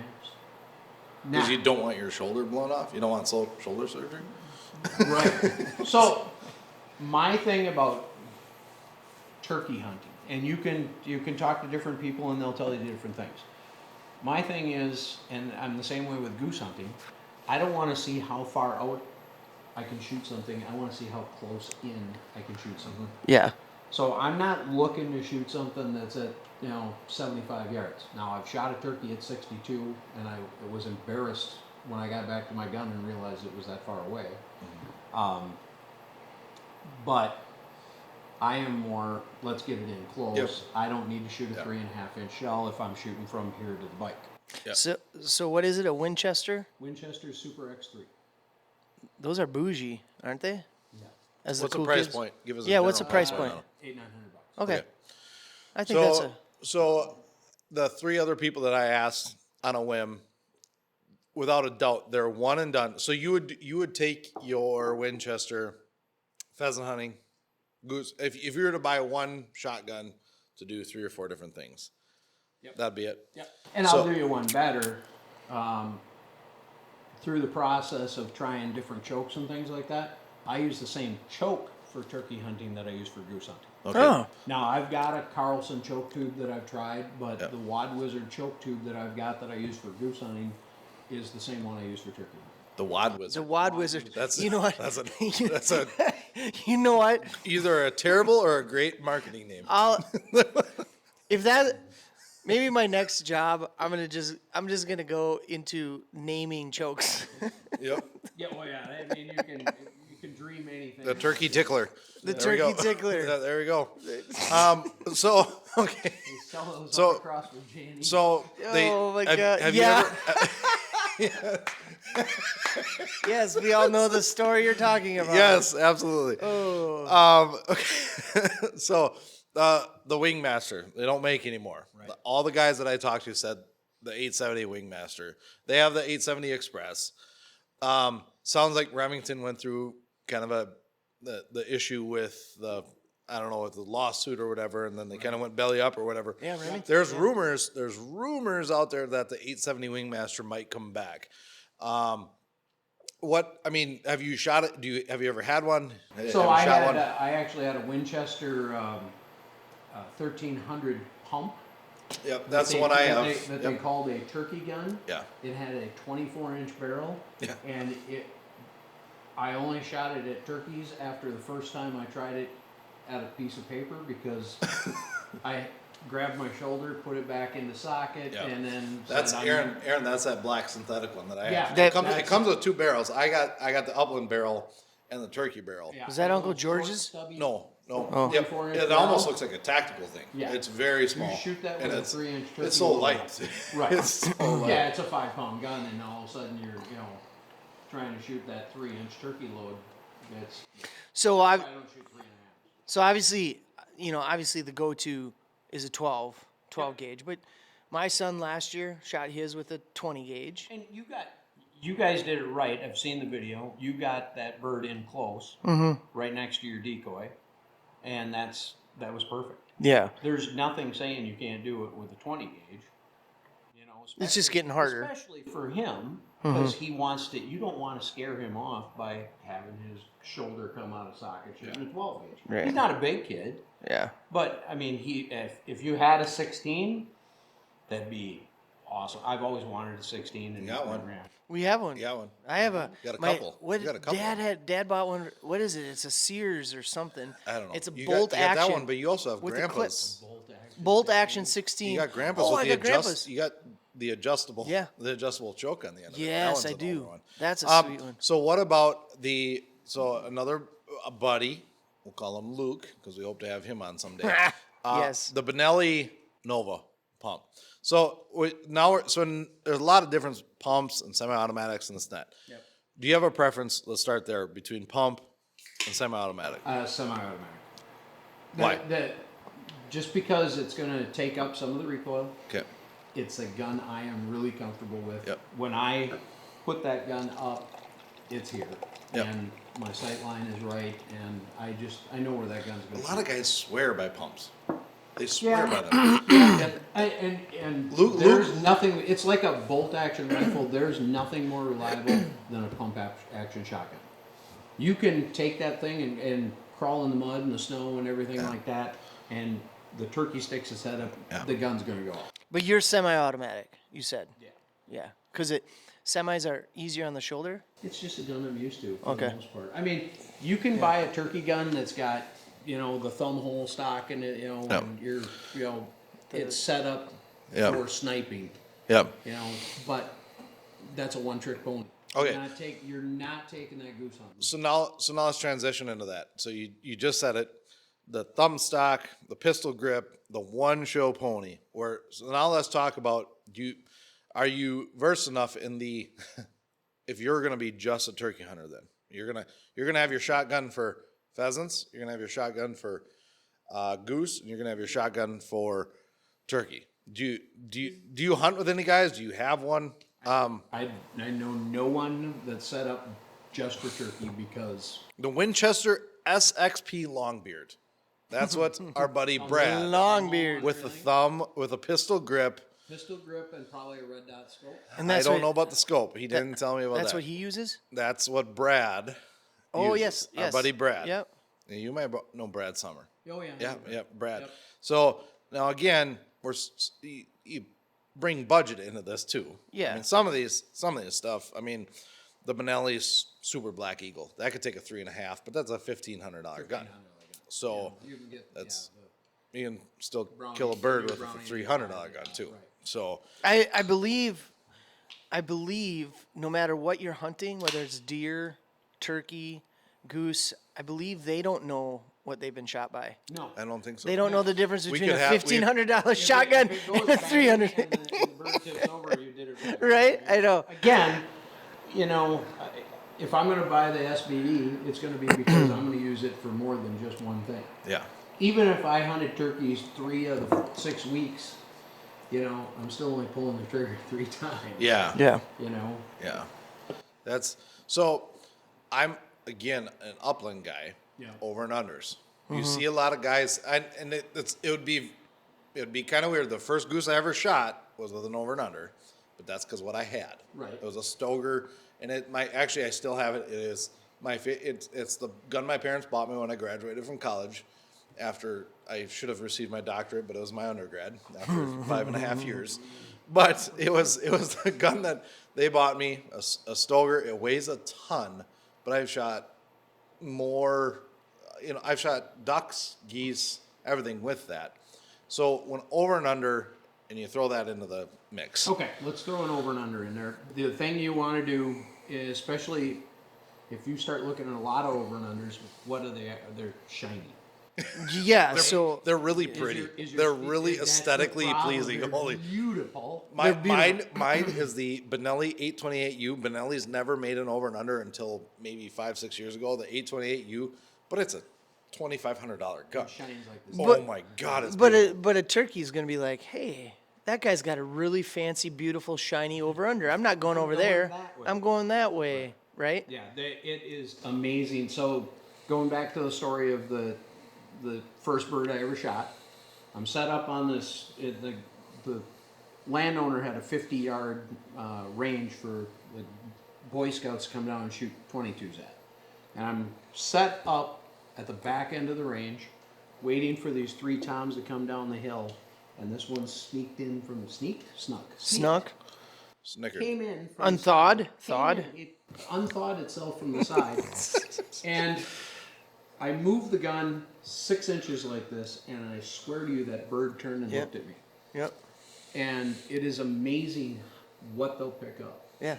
Because you don't want your shoulder blown off? You don't want shoulder surgery? Right. So, my thing about turkey hunting, and you can talk to different people and they'll tell you different things. My thing is, and I'm the same way with goose hunting, I don't want to see how far out I can shoot something. I want to see how close in I can shoot something. Yeah. So I'm not looking to shoot something that's at 75 yards. Now I've shot a turkey at 62, and I was embarrassed when I got back to my gun and realized it was that far away. Mm-hmm. But I am more, let's get it in close. Yep. I don't need to shoot a 3.5-inch shell if I'm shooting from here to the bike. Yep. So what is it? A Winchester? Winchester Super X3. Those are bougie, aren't they? Yeah. As What's the cool the price kids? point? Give us What's the price point? $800-900. Okay. Okay. I think that's So the 3 other people that I asked on a whim, without a doubt, they're one and done. So you would take your Winchester pheasant hunting, goose. If you were to buy one shotgun to do 3 or 4 different things, that'd be it. Yep. And I'll do you one better. Through the process of trying different chokes and things like that, I use the same choke for turkey hunting that I use for goose hunting. Okay. Oh. Now, I've got a Carlson choke tube that I've tried, but the Wad Wizard choke tube that I've got that I use for goose hunting is the same one I use for turkey hunting. The Wad Wizard. The Wad Wizard. That's you know what? That's a You know what? either a terrible or a great marketing name. Maybe my next job, I'm just gonna go into naming chokes. Yep. Yeah, well, yeah. I mean, you can dream anything. The turkey tickler. The There we turkey go. tickler. Yeah, there we go. So okay. They sell those So- up across Virginia. So they. Oh my have, God. Have Yeah. you ever? Yes, we all know the story you're talking about. Yes, absolutely. Oh. Okay. So the Wingmaster, they don't make anymore. Right. All the guys that I talked to said the 870 Wingmaster. They have the 870 Express. Sounds like Remington went through kind of the issue with the lawsuit or whatever, and then they kind of went belly up or whatever. Yeah, Remington. There's rumors out there that the 870 Wingmaster might come back. Have you shot it? Have you ever had one? So Have you shot I actually had a Winchester 1300 pump. Yep, that's the one I have. That they called a turkey gun. Yeah. It had a 24-inch barrel. Yeah. And I only shot it at turkeys after the first time I tried it at a piece of paper because I grabbed my shoulder, put it back in the socket, and then That's said, Aaron. That's that black synthetic one that I have. Yeah, It comes with 2 barrels. I got the upland barrel, and the turkey barrel. Yeah, Is that I Uncle know, George's? short, stubby- No. Oh. Yep. 24-inch It barrel? almost looks like a tactical thing. Yeah. It's very small. You shoot that and with a it's 3-inch turkey. It's so load. light. Right. It's so light. Yeah, it's a 5-pound gun, and all of a sudden you're, trying to shoot that 3-inch turkey load. That's So I don't shoot 3.5. So obviously, obviously the go-to is a 12 gauge, but my son last year shot his with a 20 gauge. And you guys did it right. I've seen the video. You got that bird in close, right next to your decoy, and that was perfect. Yeah. There's nothing saying you can't do it with a 20 gauge. It's just getting harder. Especially for him, because he wants to. You don't want to scare him off by having his shoulder come out of socket shooting a 12 gauge. Right. He's not a big kid, Yeah. but I mean, if you had a 16, that'd be awesome. I've always wanted a 16. And You got one. We have one. You got one. I have a. You got a my- couple. What You got a couple. Dad bought one. What is it? It's a Sears or something. I don't know. It's a You bolt got, you got action. that one, but you also have with the grandpa's. Bolt action 16. You got grandpa's Oh, with I the got grandpa's. You got the adjustable. Yeah. The adjustable choke on the end of it. That Yes, one's I an do. older one. That's a sweet one. So what about another buddy? We'll call him Luke because we hope to have him on someday. Yes. The Benelli Nova pump. So there's a lot of different pumps and semi-automatics and this and that. Yep. Do you have a preference? Let's start there between pump and semi-automatic. Semi-automatic. Why? Just because it's going to take up some of the recoil. Okay. It's a gun I am really comfortable with. Yep. When I put that gun up, it's here. Yep. And my sight line is right, and I know where that gun's going. A lot of guys swear by pumps. They swear by them. And Luke- there's nothing. It's like a bolt action rifle. There's nothing more reliable than a pump action shotgun. You can take that thing and crawl in the mud and the snow and everything like that, and the turkey sticks its head up. Yeah. The gun's going to go off. But you're semi-automatic. You said. Yeah. Yeah. Because semis are easier on the shoulder. It's just a gun I'm used to for Okay. the most part. I mean, you can buy a turkey gun that's got, the thumb hole stock in it, and you're, it's set up Yep. for sniping, Yep. but that's a one-trick pony. Okay. You're not taking that goose hunting. So now let's transition into that. So you just said it, the thumb stock, the pistol grip, the one show pony. So now let's talk about are you versed enough in the if you're gonna be just a turkey hunter then you're gonna have your shotgun for pheasants, you're gonna have your shotgun for goose, and you're gonna have your shotgun for turkey. Do you hunt with any guys? Do you have one? I know no one that's set up just for turkey because The Winchester SXP Longbeard. That's what our buddy Brad Longbeard. with the thumb with a pistol grip. pistol grip and probably a red dot scope. And I that's don't what, know about the scope. He didn't tell me about That's that. what he uses. That's what Brad. Oh uses. yes. Our buddy Brad. Yep. Yeah, you might know Brad Summer. Oh yeah. Yeah, Brad. Yep. So now again, you bring budget into this too. Yeah. I mean, some of these stuff. I mean, the Benelli's Super Black Eagle that could take a 3.5, but that's a $1,500 gun. So You can get that's you can still Brownie, kill a bird your with a brownie, $300 gun too. right. So I believe no matter what you're hunting, whether it's deer, turkey, goose, I believe they don't know what they've been shot by. No. I don't think so. They don't know the difference We between could a have- we- $1,500 shotgun If it goes and a bang $300. and the bird tips over, you did it right. Right? I know. Again, if I'm going to buy the SBE, it's going to be because I'm going to use it for more than just one thing. Yeah. Even if I hunted turkeys 3 of the 6 weeks, I'm still only pulling the trigger 3 times. Yeah. Yeah. Yeah. That's so I'm again an upland guy. Yeah. Over and unders. You see a lot of guys and it would be kind of weird. The first goose I ever shot was with an over and under, but that's because what I had. Right. It was a Stoger, and I still have it. It is it's the gun my parents bought me when I graduated from college. After I should have received my doctorate, but it was my undergrad after 5.5 years. But it was the gun that they bought me, a Stoger. It weighs a ton, but I've shot more. I've shot ducks, geese, everything with that. So when over and under, and you throw that into the mix. Okay, let's throw an over and under in there. The thing you want to do, especially if you start looking at a lot of over and unders, what are they? They're shiny. Yeah, so They're really pretty. They're really that's the aesthetically problem. pleasing. They're Holy. beautiful. Mine is the Benelli 828U. Benelli's never made an over and under until maybe 5-6 years ago. The 828U, but it's a $2,500 gun. It shines like this. Oh my God, it's beautiful. but a turkey's gonna be like, hey, that guy's got a really fancy, beautiful, shiny over under. I'm not going over going there. that way. I'm going that way, right? Yeah, it is amazing. So going back to the story of the first bird I ever shot, I'm set up on this. The landowner had a 50-yard range for the Boy Scouts to come down and shoot 22s at, and I'm set up at the back end of the range, waiting for these 3 toms to come down the hill, and this one sneaked in from the Snuck, Snicker. came in from unthawed, the side. thawed. Came in, it unthawed itself from the side, and I moved the gun 6 inches like this, and I swear to you, that bird turned and Yep. looked at me. Yep. And it is amazing what they'll pick up. Yeah.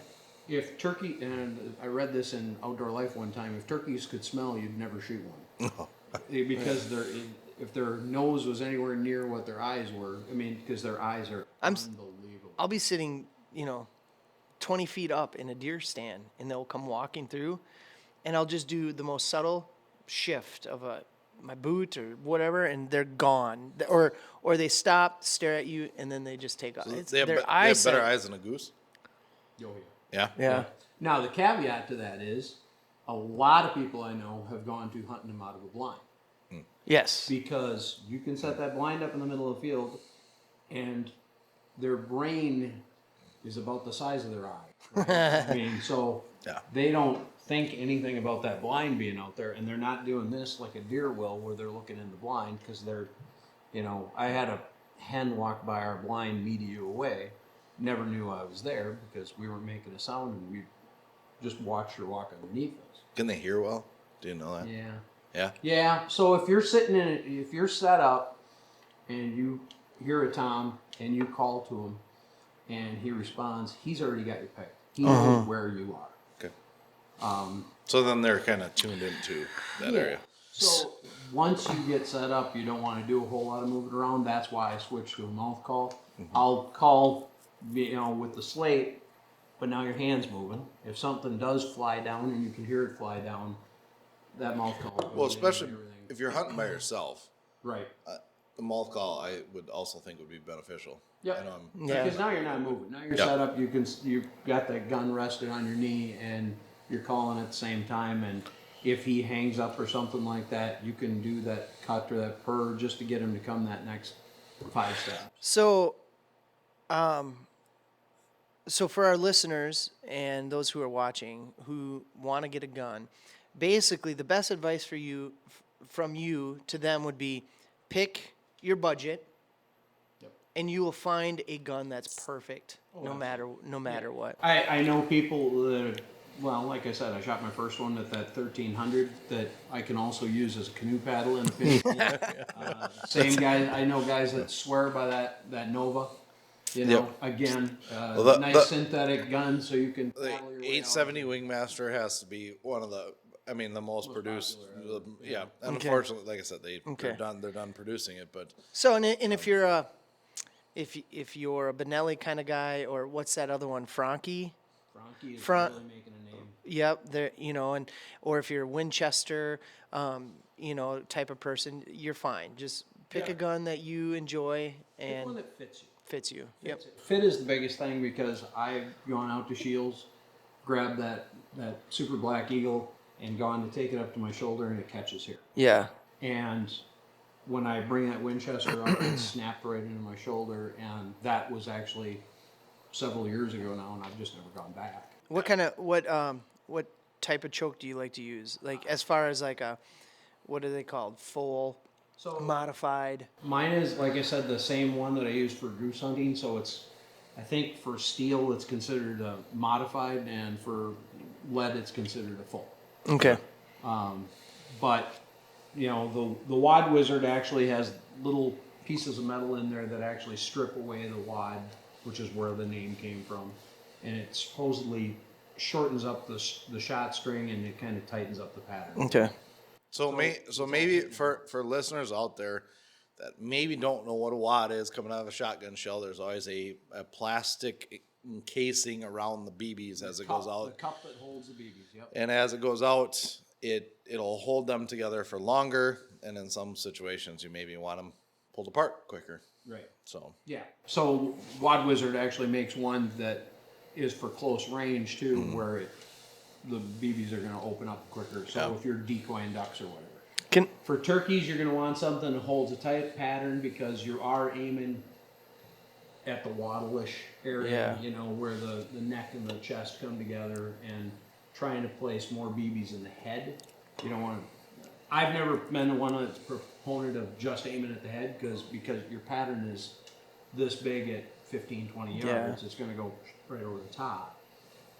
If turkey, and I read this in Outdoor Life one time, if turkeys could smell, you'd never shoot one. Because if their nose was anywhere near what their eyes were, I mean, because their eyes are unbelievable. I'll be sitting, 20 feet up in a deer stand, and they'll come walking through, and I'll just do the most subtle shift of my boot or whatever, and they're gone. Or they stop, stare at you, and then they just take off. They have better eyes than a goose. Oh, Yeah. Yeah. Now, the caveat to that is a lot of people I know have gone to hunting them out of a blind. Yes. Because you can set that blind up in the middle of the field, and their brain is about the size of their eye. Right? I mean, so Yeah. they don't think anything about that blind being out there, and they're not doing this like a deer will, where they're looking in the blind, because they're, I had a hen walk by our blind media away, never knew I was there because we weren't making a sound, and we just watched her walk underneath us. Can they hear well? Do you know that? Yeah. Yeah. Yeah. So if you're sitting in, if you're set up, and you hear a tom, and you call to him, and he responds, he's already got you pegged. He knows where you are. Okay. So then they're kind of tuned into that area. So once you get set up, you don't want to do a whole lot of moving around. That's why I switched to a mouth call. I'll call, with the slate, but now your hand's moving. If something does fly down and you can hear it fly down, that mouth call goes Well, in especially and everything. if you're hunting by yourself, Right. the mouth call I would also think would be beneficial. Yep. I know Yeah. Because now you're not moving. Now you're Yep. set up. You've got that gun rested on your knee, and you're calling at the same time. And if he hangs up or something like that, you can do that cut or that purr just to get him to come that next 5 steps. So, so for our listeners and those who are watching who want to get a gun, basically the best advice for you, from you to them, would be pick your budget, Yep. and you will find a gun that's perfect, no matter what. I know people that, well, like I said, I shot my first one at that 1300 that I can also use as a canoe paddle in a fish pool. Same guy, I know guys that swear by that Nova. Again, nice synthetic gun so you can the paddle your way 870 out. Wingmaster has to be one of the the most produced. popular, Yeah. And Okay. unfortunately, like I said, they're Okay. done producing it, but So, and if you're a Benelli kind of guy, or what's that other one, Frankie? Frankie is Front- really making a name. Yep, there, and or if you're a Winchester, type of person, you're fine. Just pick Yeah. a gun that you enjoy Pick and one that fits you. fits you. Yep. Fit is the biggest thing, because I've gone out to Shields, grabbed that Super Black Eagle, and gone to take it up to my shoulder, and it catches here. Yeah. And when I bring that Winchester up, it snapped right into my shoulder, and that was actually several years ago now, and I've just never gone back. What type of choke do you like to use? Like, as far as like what are they called? Full, So modified. mine is, like I said, the same one that I use for goose hunting. So it's, I think for steel it's considered a modified, and for lead it's considered a full. Okay. But the Wad Wizard actually has little pieces of metal in there that actually strip away the wad, which is where the name came from, and it supposedly shortens up the shot string and it kind of tightens up the pattern. Okay. So maybe for listeners out there that maybe don't know what a wad is coming out of a shotgun shell, there's always a plastic casing around the BBs as it goes out. The cup that holds the BBs, yep. And as it goes out, it'll hold them together for longer, and in some situations you maybe want them pulled apart quicker. Right. So Yeah. So Wad Wizard actually makes one that is for close range too, where the BBs are going to open up quicker. So if you're decoying ducks or whatever. For turkeys, you're going to want something that holds a tight pattern because you are aiming at the waddle-ish area, you know, where the neck and the chest come together, and trying to place more BBs in the head. You don't want to. I've never been the one that's proponent of just aiming at the head because your pattern is this big at 15, 20 yards. It's going to go right over the top,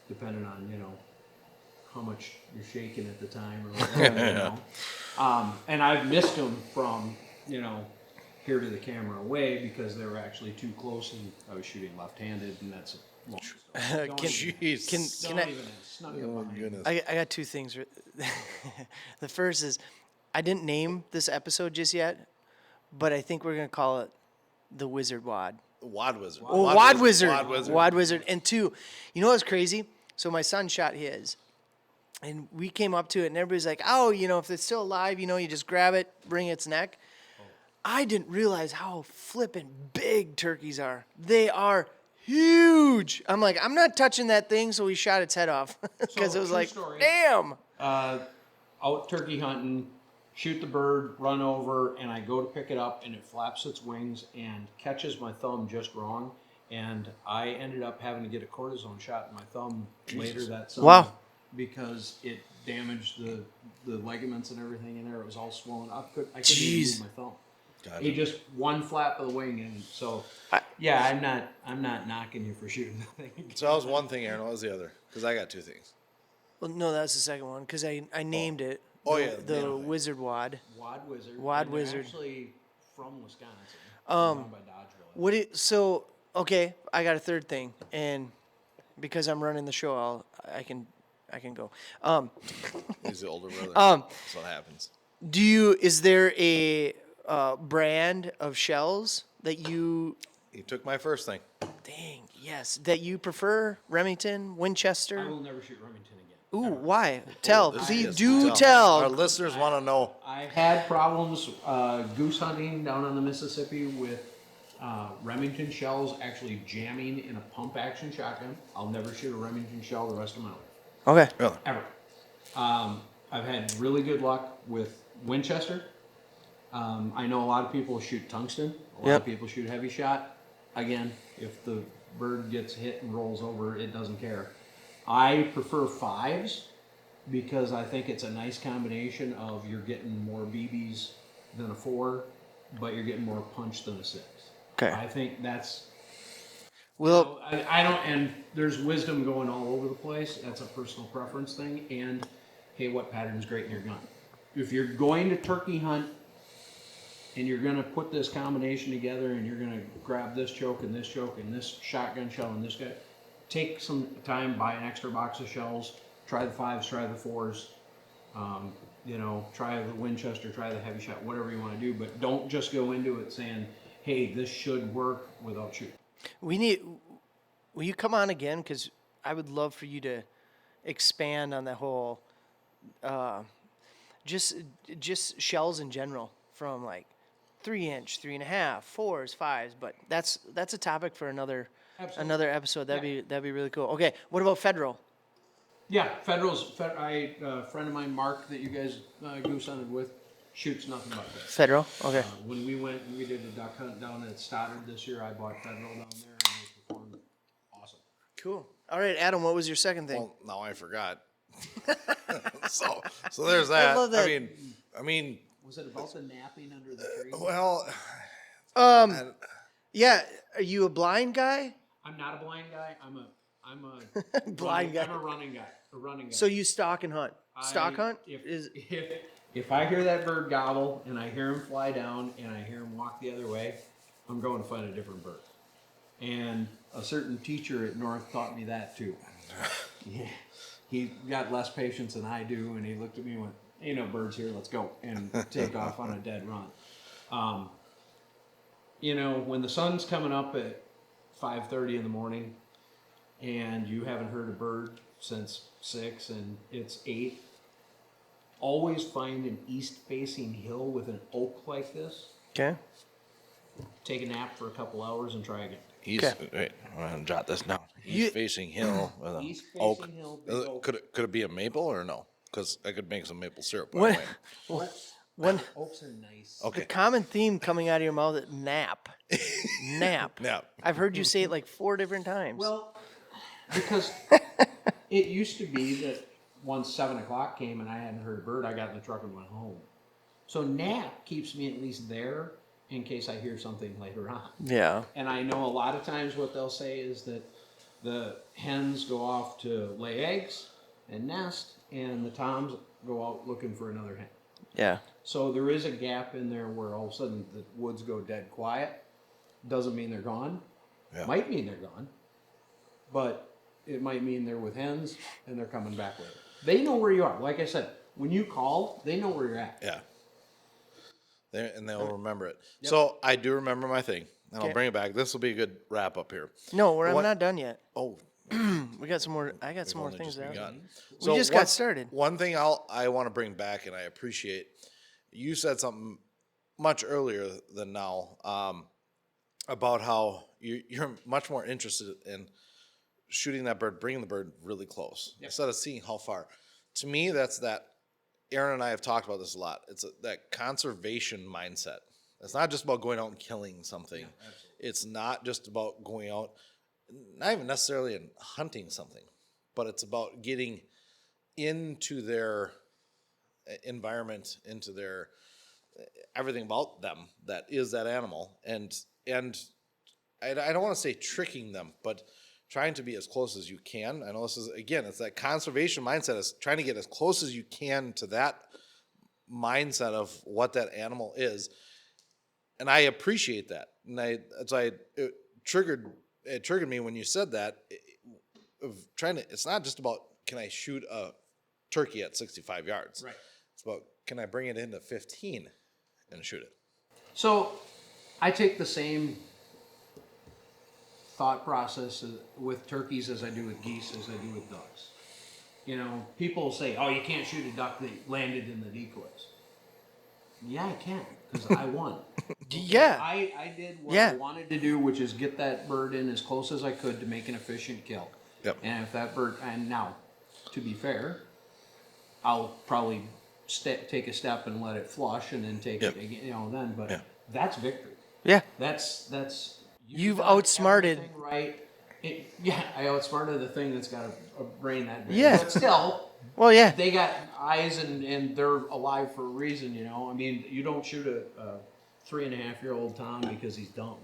depending on, you know, how much you're shaking at the time or whatever, you know. And I've missed them from, you know, here to the camera away because they were actually too close and I was shooting left-handed, and that's a long story. I got two things. The first is, I didn't name this episode just yet, but I think we're going to call it the Wizard Wad. Wad Wizard. Oh, Wad Wizard. Wad Wizard. And two, you know what's crazy? So my son shot his, and we came up to it, and everybody's like, oh, you know, if it's still alive, you know, you just grab it, bring its neck. I didn't realize how flippin' big turkeys are. They are huge. I'm like, I'm not touching that thing, so we shot its head off. Because it was like, story. damn. Out turkey hunting, shoot the bird, run over, and I go to pick it up, and it flaps its wings and catches my thumb just wrong. And I ended up having to get a cortisone shot in my thumb later that summer. Wow. Because it damaged the ligaments and everything in there. It was all swollen up. I couldn't even move my thumb. Gotcha. He just one flap of the wing, and so yeah, I'm not knocking you for shooting the thing. So that was one thing, Aaron. What was the other? Because I got two things. Well, no, that's the second one, because I named it. Oh, The Wizard Wad. Wad Wizard. Wad and they're Wizard. actually from Wisconsin. Down by Dodgeville. Okay, I got a third thing, and because I'm running the show, I can go. He's the older brother. That's what happens. Is there a brand of shells that you? He took my first thing. Dang, yes, that you prefer? Remington, Winchester. I will never shoot Remington again. Ooh, Ever. why? Tell, This please is- do Our tell. listeners want to know. I've had problems goose hunting down on the Mississippi with Remington shells actually jamming in a pump action shotgun. I'll never shoot a Remington shell the rest of my life. Okay. Really? Ever. I've had really good luck with Winchester. I know a lot of people shoot tungsten. A lot of people shoot heavy shot. Again, if the bird gets hit and rolls over, it doesn't care. I prefer 5s because I think it's a nice combination of you're getting more BBs than a 4, but you're getting more punch than a 6. Okay. I think that's. Well, I don't, and there's wisdom going all over the place. That's a personal preference thing. And hey, what pattern's great in your gun? If you're going to turkey hunt and you're going to put this combination together and you're going to grab this choke and this shotgun shell and this guy, take some time, buy an extra box of shells, try the 5s, try the 4s, you know, try the Winchester, try the heavy shot, whatever you want to do, but don't just go into it saying, hey, this should work without shooting. will you come on again? Because I would love for you to expand on that whole, just shells in general, from like 3-inch, 3.5, 4s, 5s. But that's a topic for another episode. That'd be really cool. Okay, what about Federal? Yeah, a friend of mine, Mark, that you guys goose hunted with, shoots nothing but that. Federal. Okay. When we went and we did the duck hunt down at Stoddard this year, I bought Federal down there and they performed awesome. Cool. All right, Adam. What was your second thing? Well, now I forgot. so there's that. I love that. I mean. Was it about the napping under the tree? Well. Yeah. Are you a blind guy? I'm not a blind guy. I'm a Blind guy. I'm a running guy. So you stalk and hunt. Stalk hunt If I hear that bird gobble and I hear him fly down and I hear him walk the other way, I'm going to find a different bird. And a certain teacher at North taught me that too. Yeah, he got less patience than I do, and he looked at me and went, "Ain't no birds here. Let's go," and take off on a dead run. When the sun's coming up at 5:30 in the morning, and you haven't heard a bird since 6, and it's 8. Always find an east-facing hill with an oak like this. Okay. Take a nap for a couple hours and try again. Wait, I'm gonna jot this down. East facing hill with an East-facing oak. hill, big oak. Could it be a maple or no? Because I could make some maple syrup. By When, the way. when Oaks are nice. Okay. the common theme coming out of your mouth is nap. Nap. Nap. I've heard you say it like 4 different times. Well, because it used to be that once 7 o'clock came and I hadn't heard a bird, I got in the truck and went home. So nap keeps me at least there in case I hear something later on. yeah. And I know a lot of times what they'll say is that the hens go off to lay eggs and nest, and the toms go out looking for another hen. Yeah. So there is a gap in there where all of a sudden the woods go dead quiet. Doesn't mean they're gone. Yeah. Might mean they're gone. But it might mean they're with hens and they're coming back later. They know where you are. Like I said, when you call, they know where you're at. Yeah. They'll remember it. Yep. So I do remember my thing, and I'll bring it back. This will be a good wrap up here. No, I'm not done yet. Oh, We got some more. I got some more only things just to ask. begun. We just got started. One thing I want to bring back, and I appreciate, you said something much earlier than now about how you're much more interested in shooting that bird, bringing the bird really close instead of seeing how far. To me, that's that. Aaron and I have talked about this a lot. It's that conservation mindset. It's not just about going out and killing something. Yeah, it's not just about going out, not even necessarily in hunting something, but it's about getting into their environment, into their everything about them that is that animal, and I don't want to say tricking them, but trying to be as close as you can. I know this is, again, it's that conservation mindset, is trying to get as close as you can to that mindset of what that animal is. And I appreciate that. And it triggered me when you said that, it's not just about, can I shoot a turkey at 65 yards? Right. It's about, can I bring it into 15 and shoot it? So I take the same thought process with turkeys as I do with geese, as I do with ducks. People say, "Oh, you can't shoot a duck that landed in the decoys." Yeah, I can, because I won. Yeah. I did what I wanted to do, which is get that bird in as close as I could to make an efficient kill. Yep. And if that bird, and now, to be fair, I'll probably take a step and let it flush, and then take it again, but that's victory. Yeah. That's You've got outsmarted. everything right. I outsmarted the thing that's got a brain that big. Yeah. But still, Well, yeah. they got eyes and they're alive for a reason, I mean, you don't shoot a 3.5-year-old Tom because he's dumb.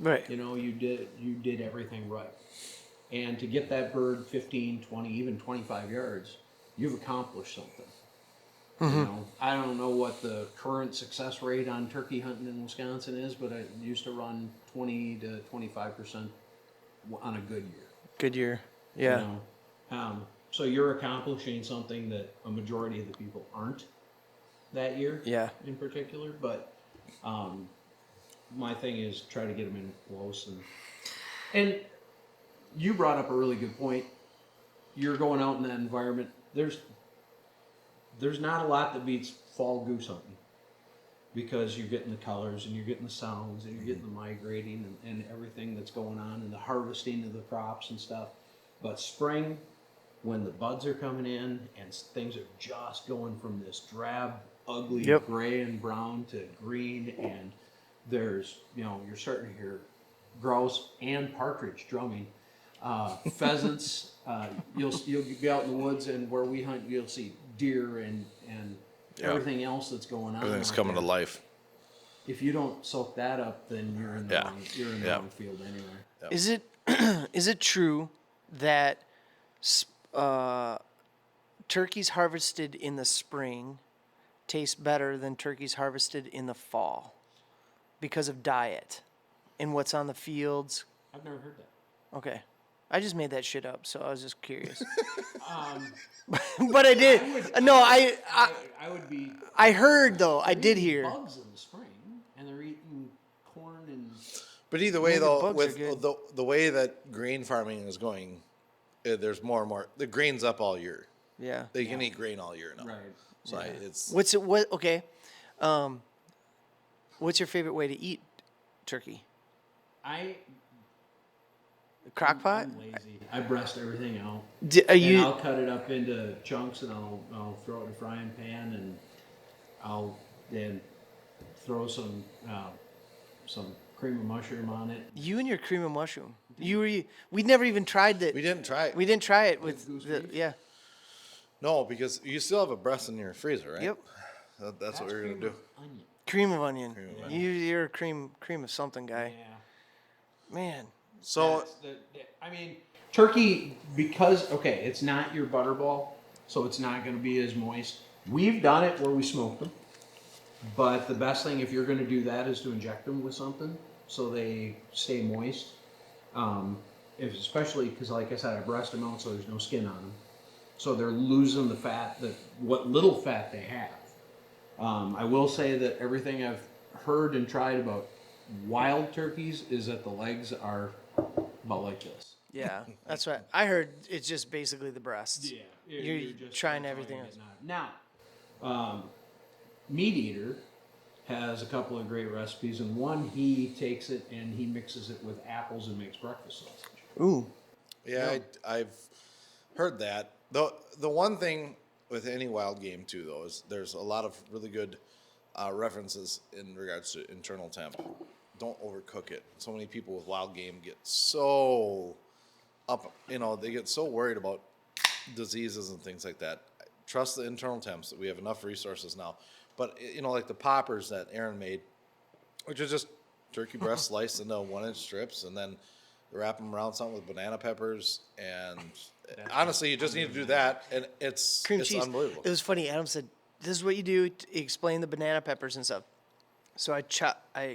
Right. You did everything right. And to get that bird 15, 20, even 25 yards, you've accomplished something. Mm-hmm. I don't know what the current success rate on turkey hunting in Wisconsin is, but I used to run 20 to 25% on a good year. Good year. Yeah. So you're accomplishing something that a majority of the people aren't that year. Yeah. In particular, but my thing is try to get them in close, and you brought up a really good point. You're going out in that environment. There's not a lot that beats fall goose hunting, because you're getting the colors and you're getting the sounds and you're getting the migrating and everything that's going on, and the harvesting of the crops and stuff. But spring, when the buds are coming in and things are just going from this drab, ugly gray and brown to green, and there's, you're starting to hear grouse and partridge drumming. Pheasants, you'll be out in the woods, and where we hunt, you'll see deer and everything else that's going on. Everything's coming to life. If you don't soak that up, then you're in the wrong field anyway. Yep. Is it true that turkeys harvested in the spring taste better than turkeys harvested in the fall because of diet and what's on the fields? I've never heard that. Okay. I just made that shit up, so I was just curious. Um, But I did. No, I would be. I heard though. I They're did eating hear. bugs in the spring, and they're eating corn and. But either way, Maybe though, bugs with are good. the way that grain farming is going, there's more and more. The grain's up all year. Yeah. They can eat grain all year now. Right. So Yeah. it's What's it? What? Okay. What's your favorite way to eat turkey? Crockpot? I'm lazy. I breast everything out. Are And you? I'll cut it up into chunks, and I'll throw it in a frying pan, and I'll then throw some cream of mushroom on it. You and your cream of mushroom. We never even tried that. we didn't try it. We didn't try it with goose the, beef? yeah. No, because you still have a breast in your freezer, right? Yep. That's what we're gonna do. Onion. Cream of onion. Cream of onion. You're a cream of something guy. Yeah. Man. So I mean, turkey, because, okay, it's not your butterball, so it's not going to be as moist. We've done it where we smoked them, but the best thing if you're going to do that is to inject them with something so they stay moist. Especially because, like I said, I breast them out so there's no skin on them. So they're losing the fat, what little fat they have. I will say that everything I've heard and tried about wild turkeys is that the legs are about like this. Yeah, that's right. I heard it's just basically the breasts. Yeah, You're just trying that's all everything you're else. getting out. Now, Meat Eater has a couple of great recipes, and one he takes it and he mixes it with apples and makes breakfast sausage. Ooh. yeah, I've heard that. The one thing with any wild game too, though, is there's a lot of really good references in regards to internal temp. Don't overcook it. So many people with wild game get so up, they get so worried about diseases and things like that. Trust the internal temps. We have enough resources now. But, like the poppers that Aaron made, which is just turkey breast sliced into 1-inch strips, and then wrap them around something with banana peppers. And honestly, you just need to do that, and it's Cream cheese. unbelievable. It was funny. Adam said, "This is what you do." To explain the banana peppers and stuff. So I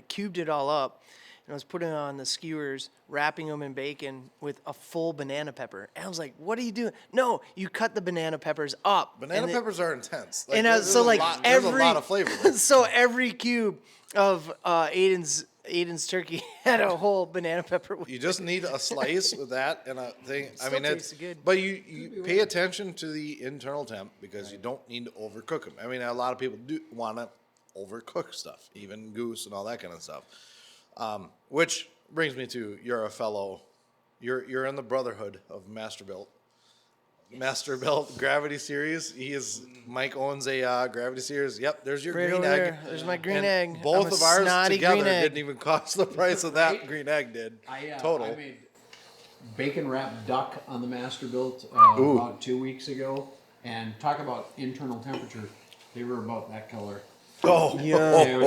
cubed it all up, and I was putting it on the skewers, wrapping them in bacon with a full banana pepper. And I was like, "What are you doing?" No, you cut the banana peppers up. Banana and peppers are intense. And there's so a lot, there's a lot of flavor there. So every cube of Aiden's turkey had a whole banana pepper. With You just need a slice with that and a thing. I Still mean, tasted good. But you pay attention to the internal temp because you don't need to overcook them. I mean, a lot of people do want to overcook stuff, even goose and all that kind of stuff. Which brings me to you're in the brotherhood of Masterbuilt. Masterbuilt Gravity Series. Mike owns a Gravity Series. Yep, there's your Right green over egg. there. There's my green And egg. Both I'm a of ours snotty together green egg. didn't even cost the price of that Right? green egg did. I Total. made bacon wrapped duck on the Masterbuilt about 2 weeks ago, and talk about internal temperature. They were about that color. Oh, Yeah. It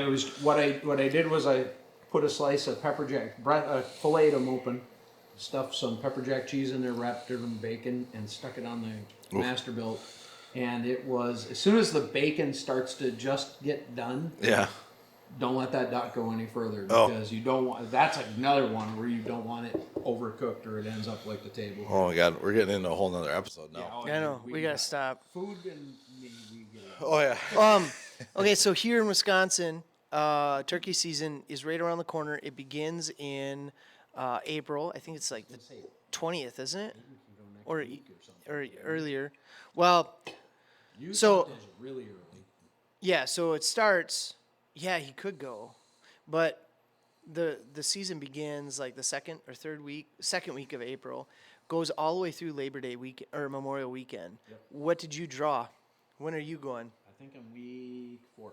was what I did was I put a slice of pepper jack, filleted them open, stuffed some pepper jack cheese in there, wrapped it in bacon, and stuck it on the Masterbuilt. And it was, as soon as the bacon starts to just get done, yeah. don't let that duck go any further Oh. because you don't want. That's another one where you don't want it overcooked or it ends up like the table. Oh my God, we're getting into a whole nother episode now. I know. We gotta stop. Food and me, we get it. Oh yeah. Okay, so here in Wisconsin, turkey season is right around the corner. It begins in April. I think it's like the 20th, isn't it? Or earlier. Well, so Utah is really early. yeah, so it starts. Yeah, he could go, but the season begins like the second week of April, goes all the way through Labor Day week or Memorial Weekend. Yep. What did you draw? When are you going? I think I'm week 4.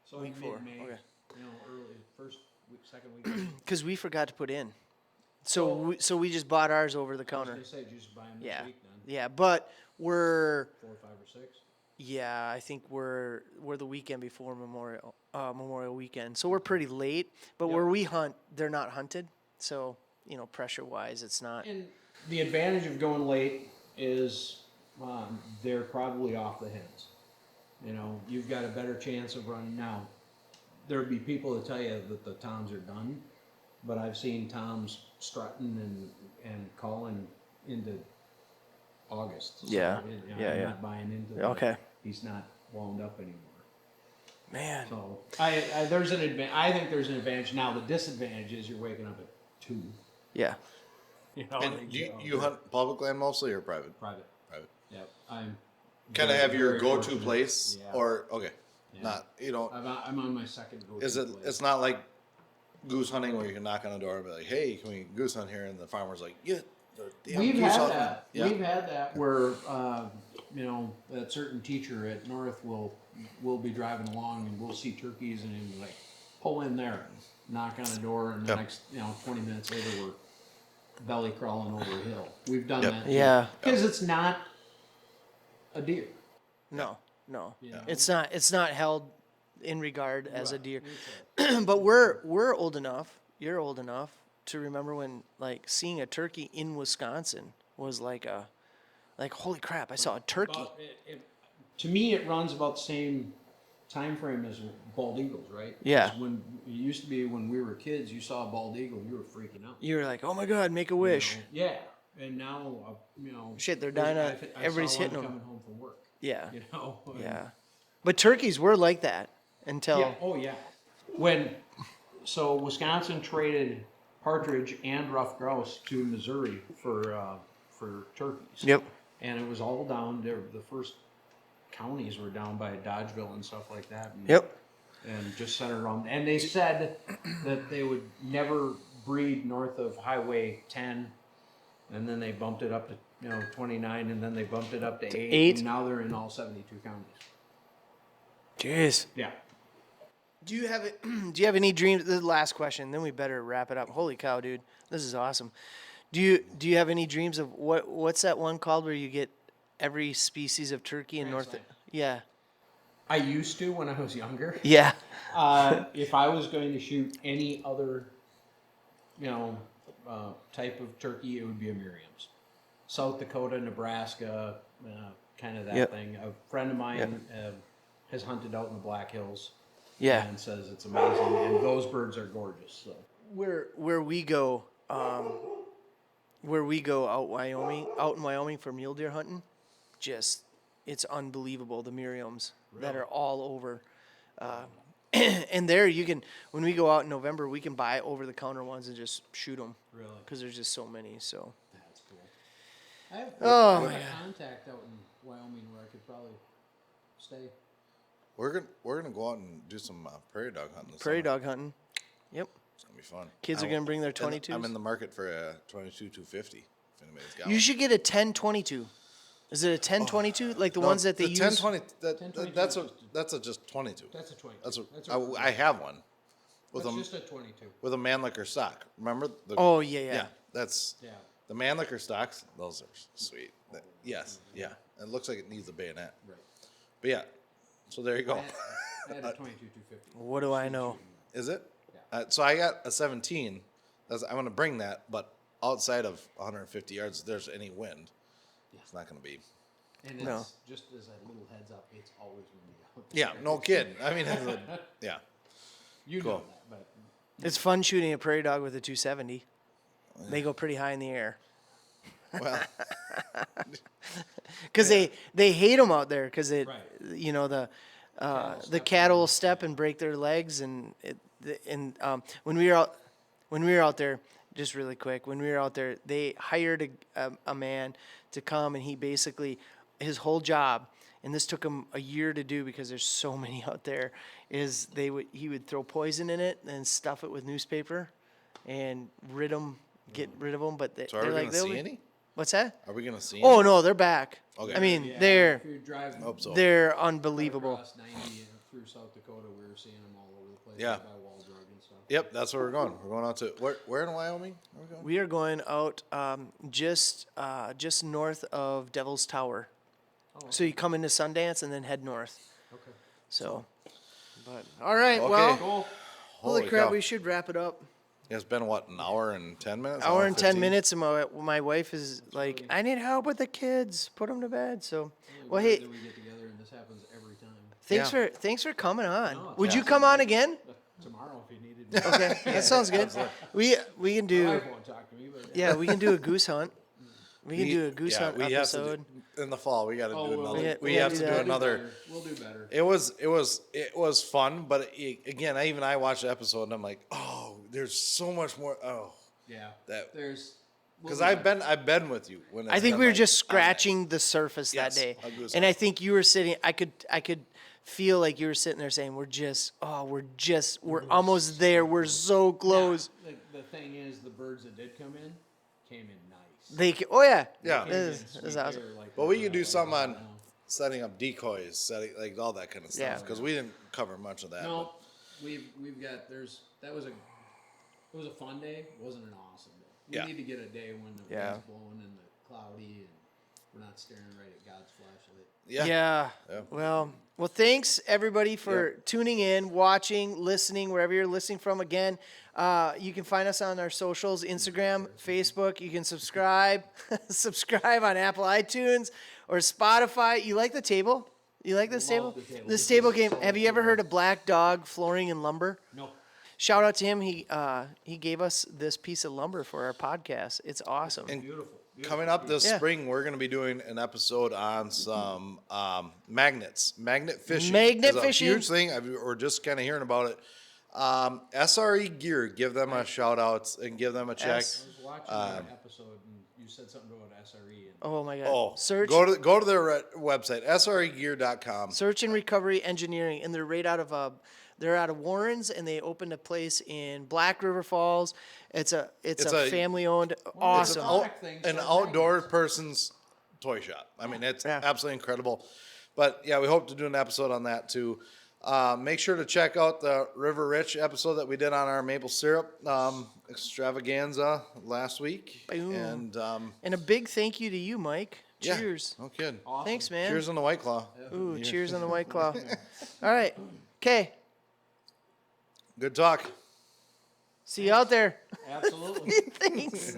So Week I'm 4, mid-May, okay. early first week, second week. Because we forgot to put in. So we just bought ours over the I was counter. gonna say just buy them this Yeah, week then. yeah, but we're 4, 5, or 6. yeah, I think we're the weekend before Memorial Weekend, so we're pretty late. But Yep. where we hunt, they're not hunted, so pressure wise, it's not. And the advantage of going late is they're probably off the hens. You've got a better chance of running. Now, there would be people that tell you that the toms are done, but I've seen toms strutting and calling into August. So Yeah. I'm Yeah. not buying into that. Okay. He's not wound up anymore. Man. So I there's an I think there's an advantage. Now the disadvantage is you're waking up at 2. Yeah. You know, And you hunt public land mostly or private? private. Private. Yep. I'm Kind of have your very go-to fortunate. place, Yeah. or okay, Yeah. not you know. I'm on my second go-to Is it? place. It's not like goose hunting where you can knock on the door and be like, "Hey, can we goose hunt here?" And the farmer's like, "Yeah." We've goose had hunting." that. Yeah. We've had that where a certain teacher at North will be driving along and we'll see turkeys and he'll be like, pull in there, knock on the door, and the Yep. next 20 minutes later we're belly crawling over a hill. We've done Yep. that. Yeah. Because it's not a deer. No. Yeah. It's not held in regard as a Right. deer. It's But we're old enough. You're old enough to remember when like seeing a turkey in Wisconsin was like holy crap! I saw a turkey. To me, it runs about the same time frame as bald eagles, right? Yeah. 'Cause when it used to be when we were kids, you saw a bald eagle, you were freaking out. You were like, oh my god, make a wish. Yeah, and now Shit, they're dying out. I Everybody's saw one hitting 'em. coming home from work. Yeah. and- Yeah. But turkeys were like that until Yeah. Oh yeah. So Wisconsin traded partridge and rough grouse to Missouri for turkeys. Yep. And it was all down there. The first counties were down by Dodgeville and stuff like that. And, Yep. And just centered around. And they said that they would never breed north of Highway 10, and then they bumped it up to 29, and then they bumped it up to 8. 8. And now they're in all 72 counties. Jeez. Yeah. Do you have any dreams? This is the last question, then we better wrap it up. Holy cow, dude. This is awesome. Do you have any dreams of what's that one called where you get every species of turkey in North? Transplant. Yeah. I used to when I was younger. Yeah. If I was going to shoot any other, type of turkey, it would be a Merriam's. South Dakota, Nebraska, kind of that Yep. thing. A friend of mine has hunted out in the Black Hills. Yeah. And says it's amazing, and those birds are gorgeous. So Where we go out in Wyoming for mule deer hunting, it's unbelievable, the Merriams that are all over. And there when we go out in November, we can buy over the counter ones and just shoot them. Really? Because there's just so many. So. That's cool. I have Oh, my a God. contact out in Wyoming where I could probably stay. We're gonna go out and do some prairie dog hunting. This Prairie summer. dog hunting. Yep. It's gonna be fun. Kids are gonna bring their And 22s. I'm in the market for a 22 250. If anybody's got You one. should get a 10-22. Is it a 10-22? Like the No, ones that they the use? 1020. 10-22 That's a just 22. That's a 20. That's I have one with That's a just a 22. with a man liquor stock. Remember? Oh, yeah. That's Yeah. the man liquor stocks. Those are sweet. Yes. Yeah. It looks like it needs a bayonet. Right. But yeah. So there you go. I had a 22 250. What do I know? Is it? Yeah. So I got a 17. I'm going to bring that, but outside of 150 yards, if there's any wind, it's not going to be. And it's No. just as a little heads up, it's always windy out. Yeah, no kidding. I mean, yeah. You Cool. know that, but It's fun shooting a prairie dog with a 270. They go pretty high in the air. Well, Because they hate them out there because Right. the cattle will step and break their legs when we were out there, just really quick, when we were out there, they hired a man to come, and he basically, his whole job, and this took him a year to do because there's so many out there, is he would throw poison in it and stuff it with newspaper and get rid of them. But so are they're we like, going to see any? what's that? Are we going to see Oh any? no, they're back. Okay. I mean, yeah, they're if you're driving Hope so. they're unbelievable. across 90 through South Dakota, we were seeing them all over the place. Yeah. By Wall Drug and stuff. Yep, that's where we're going. We're going out to where in Wyoming? Are we going? We are going out just north of Devil's Tower. Oh. So you come into Sundance and then head north. Okay. So, but all right, Okay. well, Cool. holy Holy crap, cow. we should wrap it up. It's been what, an hour and 10 minutes? Hour and 10 15? minutes, and my wife is like, I need help with the kids. Put them to bed. So, well, Weird hey, that we get together and this happens every time. thanks for coming on. No, it's Would you awesome. come on again? Tomorrow, if you needed me. Okay, that sounds good. We can My do. wife won't talk to me, Yeah, we can do a goose hunt. We can do a goose hunt we have to episode. in the fall. We got to Oh, do well, another. we We have do to do that. another. We'll do better. It was fun, but again, I watched the episode and I'm like, oh, there's so much more. Oh, Yeah. that There's because I've been with you when I it's think been we were like just on that. scratching the surface Yes, that day, a goose and hunt. I think you were sitting. I could feel like you were sitting there saying, we're almost there. We're so close. Now, the thing is, the birds that did come in came in nice. Oh yeah, Yeah. Came This in is sweet. awesome. They were like, But we could do like, something on no. setting up decoys, setting like all that kind of Yeah. stuff because we didn't cover much of that. No, we've got it was a fun day. It wasn't an awesome day. We Yeah. need to get a day when the Yeah. wind's blowing and the cloudy and we're not staring right at God's flashlight. Yeah. Yeah. Well, thanks everybody for tuning in, watching, listening, wherever you're listening from. Again, you can find us on our socials, Instagram, Facebook. You can subscribe on Apple iTunes or Spotify. You like the table? You like this table? the table. This This table is game. so Have you ever cool. heard of Black Dog Flooring and Lumber? No. Shout out to him. He gave us this piece of lumber for our podcast. It's awesome. And Beautiful. coming up this Yeah. spring, we're going to be doing an episode on some magnets, magnet fishing. Magnet It's a fishing. huge thing. We're just kind of hearing about it. SRE Gear, give them a shout out and give them a check. I was watching that episode and you said something about SRE. And Oh my God. Oh, Search go to their website, sregear.com. Search and Recovery Engineering, and they're right out of they're out of Warrens, and they opened a place in Black River Falls. It's a family owned, awesome. Product thing, An so outdoor magnets. person's toy shop. I mean, it's Yeah. absolutely incredible. But yeah, we hope to do an episode on that too. Make sure to check out the River Rich episode that we did on our maple syrup extravaganza last week. Boom. And And a big thank you to you, Mike. yeah, Cheers. no kidding. Awesome. Thanks, man. Cheers on the White Claw. Ooh, cheers on the White Claw. All right. Okay. Good talk. See you out there. Absolutely. Thanks.